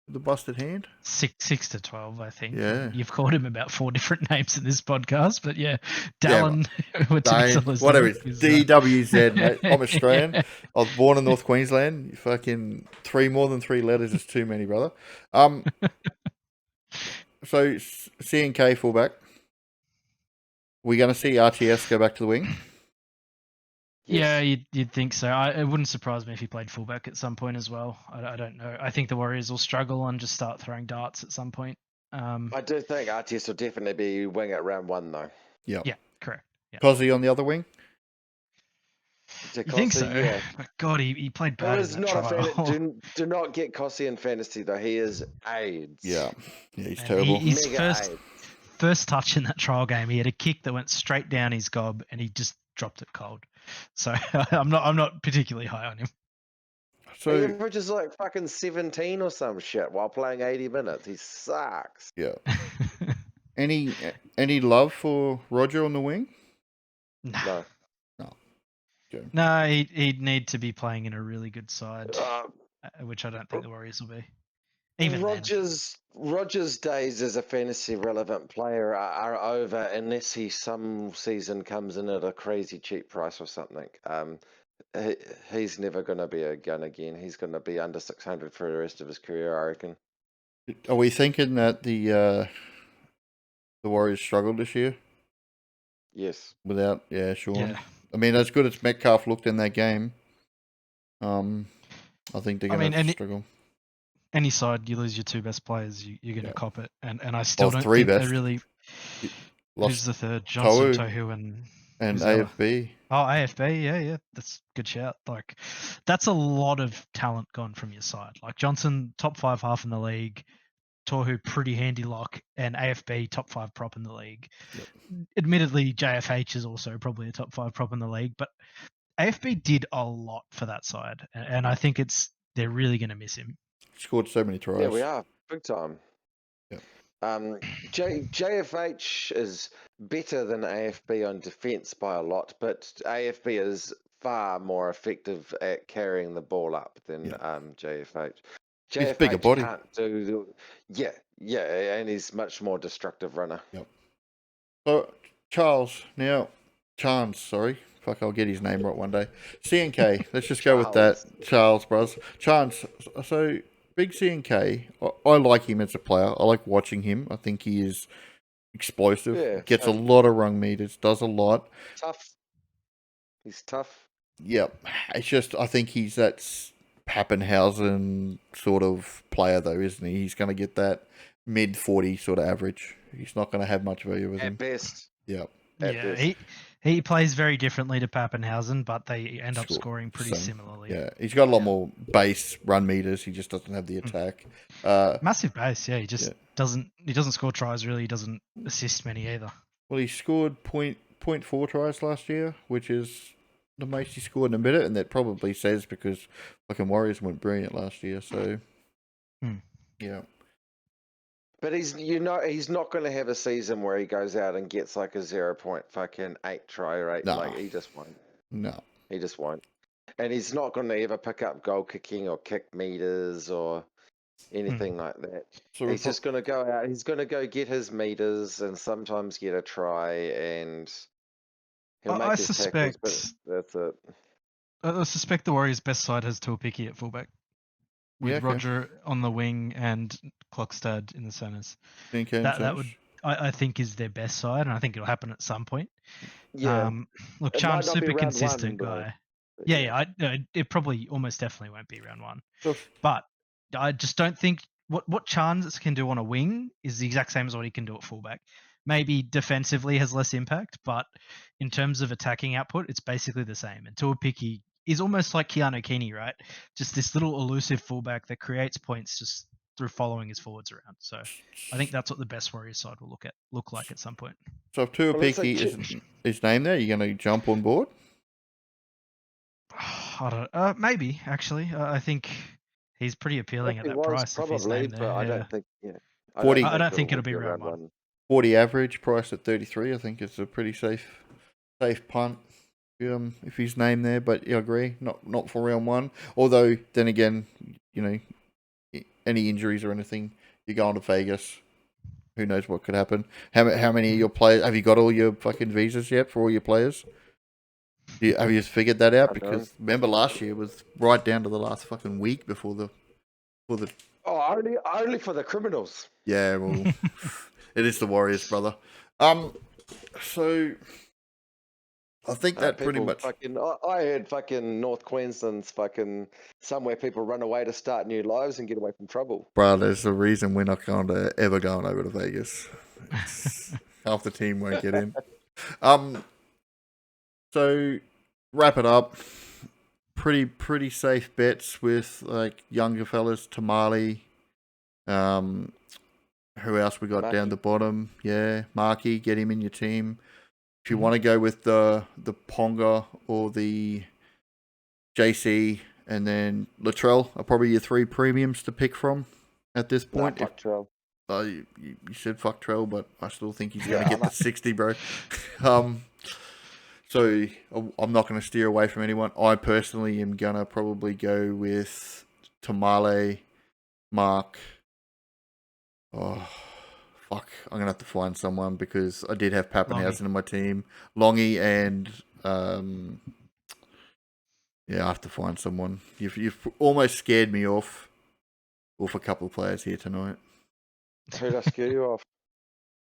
With the busted hand? 6 to 12, I think. Yeah. You've called him about 4 different names in this podcast, but yeah, Dallin, Dane, whatever. DWZ, mate. I'm Australian. I was born in North Queensland. You fucking more than 3 letters is too many, brother. So CNK fullback. We're going to see RTS go back to the wing. Yeah, you'd think so. It wouldn't surprise me if he played fullback at some point as well. I don't know. I think the Warriors will struggle and just start throwing darts at some point. I do think RTS will definitely be wing at round 1 though. Yeah. Yeah, correct. Yeah. Cozzy on the other wing? You think so? Yeah. But God, he played bad in that trial. Do not get Cossie in fantasy though. He is AIDS. Yeah, he's terrible. His first touch in that trial game, he had a kick that went straight down his gob, and he just dropped it cold. So I'm not particularly high on him. So he averages like fucking 17 or some shit while playing 80 minutes. He sucks. Yeah. Any love for Roger on the wing? No. Okay. No, he'd need to be playing in a really good side, which I don't think the Warriors will be. Even Rogers' days as a fantasy relevant player are over unless he some season comes in at a crazy cheap price or something. He's never going to be a gun again. He's going to be under 600 for the rest of his career, I reckon. Are we thinking that the Warriors struggled this year? Yes. Without Sean. Yeah. I mean, as good as Metcalf looked in that game, I think they're going to struggle. Any side you lose your 2 best players, you're going to cop it, and I still don't think they really. Who's the third? Johnson, Tohu, and AFB. Oh, AFB, yeah, that's a good shout. Like, that's a lot of talent gone from your side. Like Johnson, top 5 half in the league. Tohu pretty handy lock, and AFB top 5 prop in the league. Admittedly, JFH is also probably a top 5 prop in the league, but AFB did a lot for that side, and I think they're really going to miss him. Scored so many tries. Yeah, we are big time. Yep. JFH is better than AFB on defense by a lot, but AFB is far more effective at carrying the ball up than JFH. He's bigger body. Can't do and he's much more destructive runner. Yep. So Chance, sorry. Fuck, I'll get his name right one day. CNK, let's just go with that. Charles, bros. Chance, so big CNK, I like him as a player. I like watching him. I think he is explosive. Yeah, Gets a lot of rung meters, does a lot. Tough. He's tough. Yep. It's just, I think he's that Pappenhausen sort of player, though, isn't he? He's going to get that mid-40 sort of average. He's not going to have much value with him. At best. Yep. He plays very differently to Pappenhausen, but they end up scoring pretty similarly. Yeah, he's got a lot more base run meters. He just doesn't have the attack. Massive base, yeah. He just doesn't score tries really. He doesn't assist many either. Well, he scored 0.4 tries last year, which is the most he scored in a minute, and that probably says because fucking Warriors went brilliant last year. So, yeah. But he's not going to have a season where he goes out and gets like a 0.8 try rate. No. Like he just won't. No. He just won't. And he's not going to ever pick up goal kicking or kick meters or anything like that. So he's just going to go out. He's going to go get his meters and sometimes get a try, and he'll make his tackles, but that's it. I suspect the Warriors' best side has Tuapiki at fullback, with Roger on the wing and Klokstad in the centres. That would, I think, is their best side, and I think it'll happen at some point. Yeah. Look, Charm's super consistent guy. It probably almost definitely won't be round one. But I just don't think what Chance can do on a wing is the exact same as what he can do at fullback. Maybe defensively has less impact, but in terms of attacking output, it's basically the same. And Tuapiki is almost like Keanu Keeney, right? Just this little elusive fullback that creates points just through following his forwards around. So I think that's what the best Warriors side will look like at some point. So if Tuapiki isn't his name there, you're going to jump on board? I don't. Maybe actually. I think he's pretty appealing at that price. Probably, but I don't think. I don't think it'll be round one. 40 average, price at 33. I think it's a pretty safe punt. If he's named there, but I agree, not for round one. Although then again, any injuries or anything, you're going to Vegas. Who knows what could happen? How many of your players have you got all your fucking visas yet for all your players? Have you figured that out? Because remember last year was right down to the last fucking week before the. Oh, only for the criminals. Yeah, well, it is the Warriors, brother. So. I think that pretty much. I heard fucking North Queensland's fucking somewhere people run away to start new lives and get away from trouble. Bro, there's a reason we're not ever going over to Vegas. Half the team won't get in. So wrap it up. Pretty safe bets with like younger fellas, Tamale. Who else we got Markey. Down the bottom? Yeah, Markey, get him in your team. If you want to go with the Ponga or the JC and then Latrell are probably your three premiums to pick from at this point. Fuck Trell. You said fuck Trell, but I still think he's going to get the 60, bro. So I'm not going to steer away from anyone. I personally am going to probably go with Tamale, Mark. Oh, fuck. I'm going to have to find someone because I did have Pappenhausen in my team. Longy and... yeah, I have to find someone. You've almost scared me off a couple of players here tonight. Who'd I scare you off?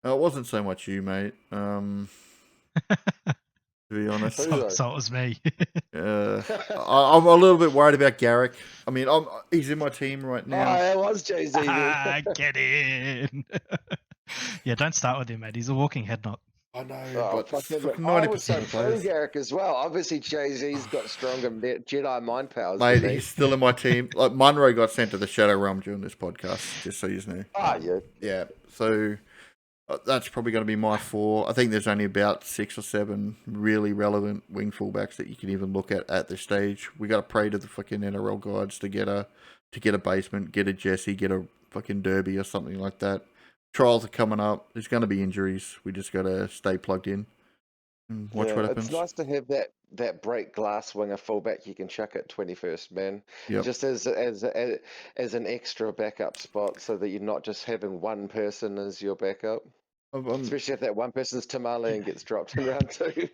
It wasn't so much you, mate. To be honest. So it was me. I'm a little bit worried about Garrick. I mean, he's in my team right now. Oh, it was Jay-Z. Get in. Yeah, don't start with him, mate. He's a walking head knock. I know, Oh, but fucking, fucking I 90% was so of pro players. Garrick as well. Obviously, Jay-Z's got stronger Jedi mind powers Mate, than me. he's still in my team. Like, Munro got sent to the Shadow Realm during this podcast, just so you know. Yeah. Yeah, so that's probably going to be my 4. I think there's only about 6 or 7 really relevant wing fullbacks that you can even look at this stage. We got to pray to the fucking NRL gods to get a basement, get a Jesse, get a fucking Derby or something like that. Trials are coming up. There's going to be injuries. We just got to stay plugged in and watch what happens. It's nice to have that break glass winger fullback you can chuck at 21st man, Yep. just as an extra backup spot, so that you're not just having one person as your backup. Especially if that one person's Tamale and gets dropped in round 2.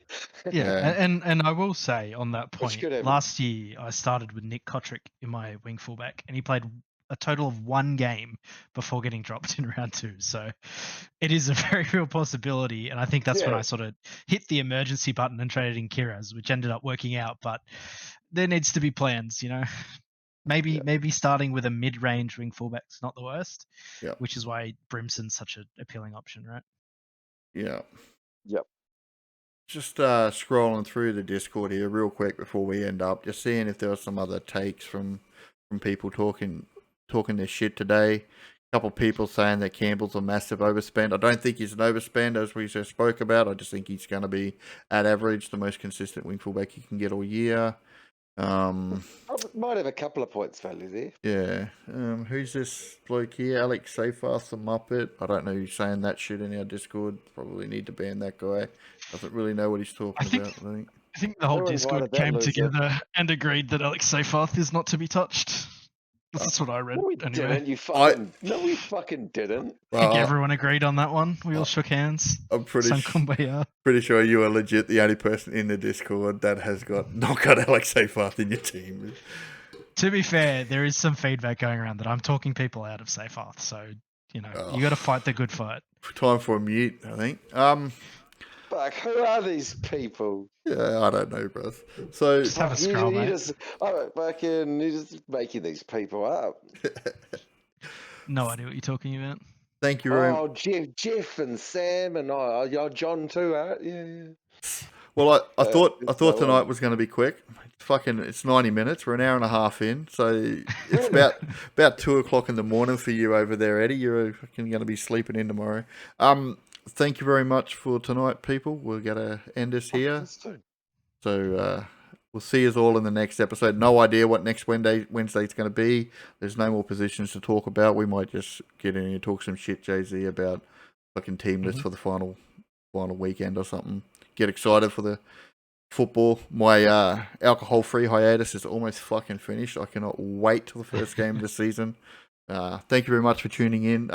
Yeah, and I will say on that Which point, could happen. last year I started with Nick Kotrick in my wing fullback, and he played a total of 1 game before getting dropped in round 2. So it is a very real possibility, and I think that's when Yeah. I sort of hit the emergency button and traded in Kiraz, which ended up working out. But there needs to be plans, you know. Maybe starting with a mid-range wing fullback's not the worst. Yeah. Which is why Brimson's such an appealing option, right? Yeah. Yep. Just scrolling through the Discord here real quick before we end up, just seeing if there were some other takes from people talking their shit today. A couple of people saying that Campbell's a massive overspend. I don't think he's an overspend, as we just spoke about. I just think he's going to be at average, the most consistent wing fullback you can get all year. Might have a couple of points value there. Yeah. Who's this bloke here? Alex Seyfarth, the Muppet. I don't know who's saying that shit in our Discord. Probably need to ban that guy. Doesn't really know what he's talking about, I think. I think the whole Everyone Discord wanted that came loser. together and agreed that Alex Seyfarth is not to be touched. That's what I read. No, we anyway. didn't. No, we fucking didn't. I think everyone agreed on that one. We all shook hands. I'm pretty Kumbaya. pretty sure you are legit the only person in the Discord that has not got Alex Seyfarth in your team. To be fair, there is some feedback going around that I'm talking people out of Seyfarth, so you got to fight the good fight. Time for a mute, I think. Fuck, who are these people? Yeah, I don't know, bro. So Just have a scroll, mate. You're just making these people up. No idea what you're talking about. Thank you very much. Oh, Jeff and Sam and John too, yeah. Well, I thought tonight was going to be quick. It's 90 minutes. We're an hour and a half in, so it's about 2:00 in the morning for you over there, Eddie. You're going to be sleeping in tomorrow. Thank you very much for tonight, people. We're going to end this here. So we'll see us all in the next episode. No idea what next Wednesday's going to be. There's no more positions to talk about. We might just get in and talk some shit, Jay-Z, about fucking team lists for the final weekend or something. Get excited for the football. My alcohol-free hiatus is almost fucking finished. I cannot wait till the first game of the season. Thank you very much for tuning in.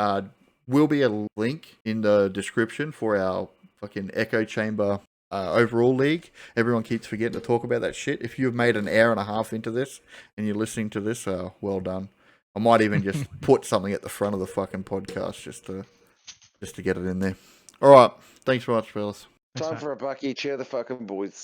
Will be a link in the description for our fucking Echo Chamber overall league. Everyone keeps forgetting to talk about that shit. If you've made an hour and a half into this and you're listening to this, well done. I might even just put something at the front of the fucking podcast just to get it in there. All right. Thanks very much, fellas. Time for a bucky. Cheer the fucking boys.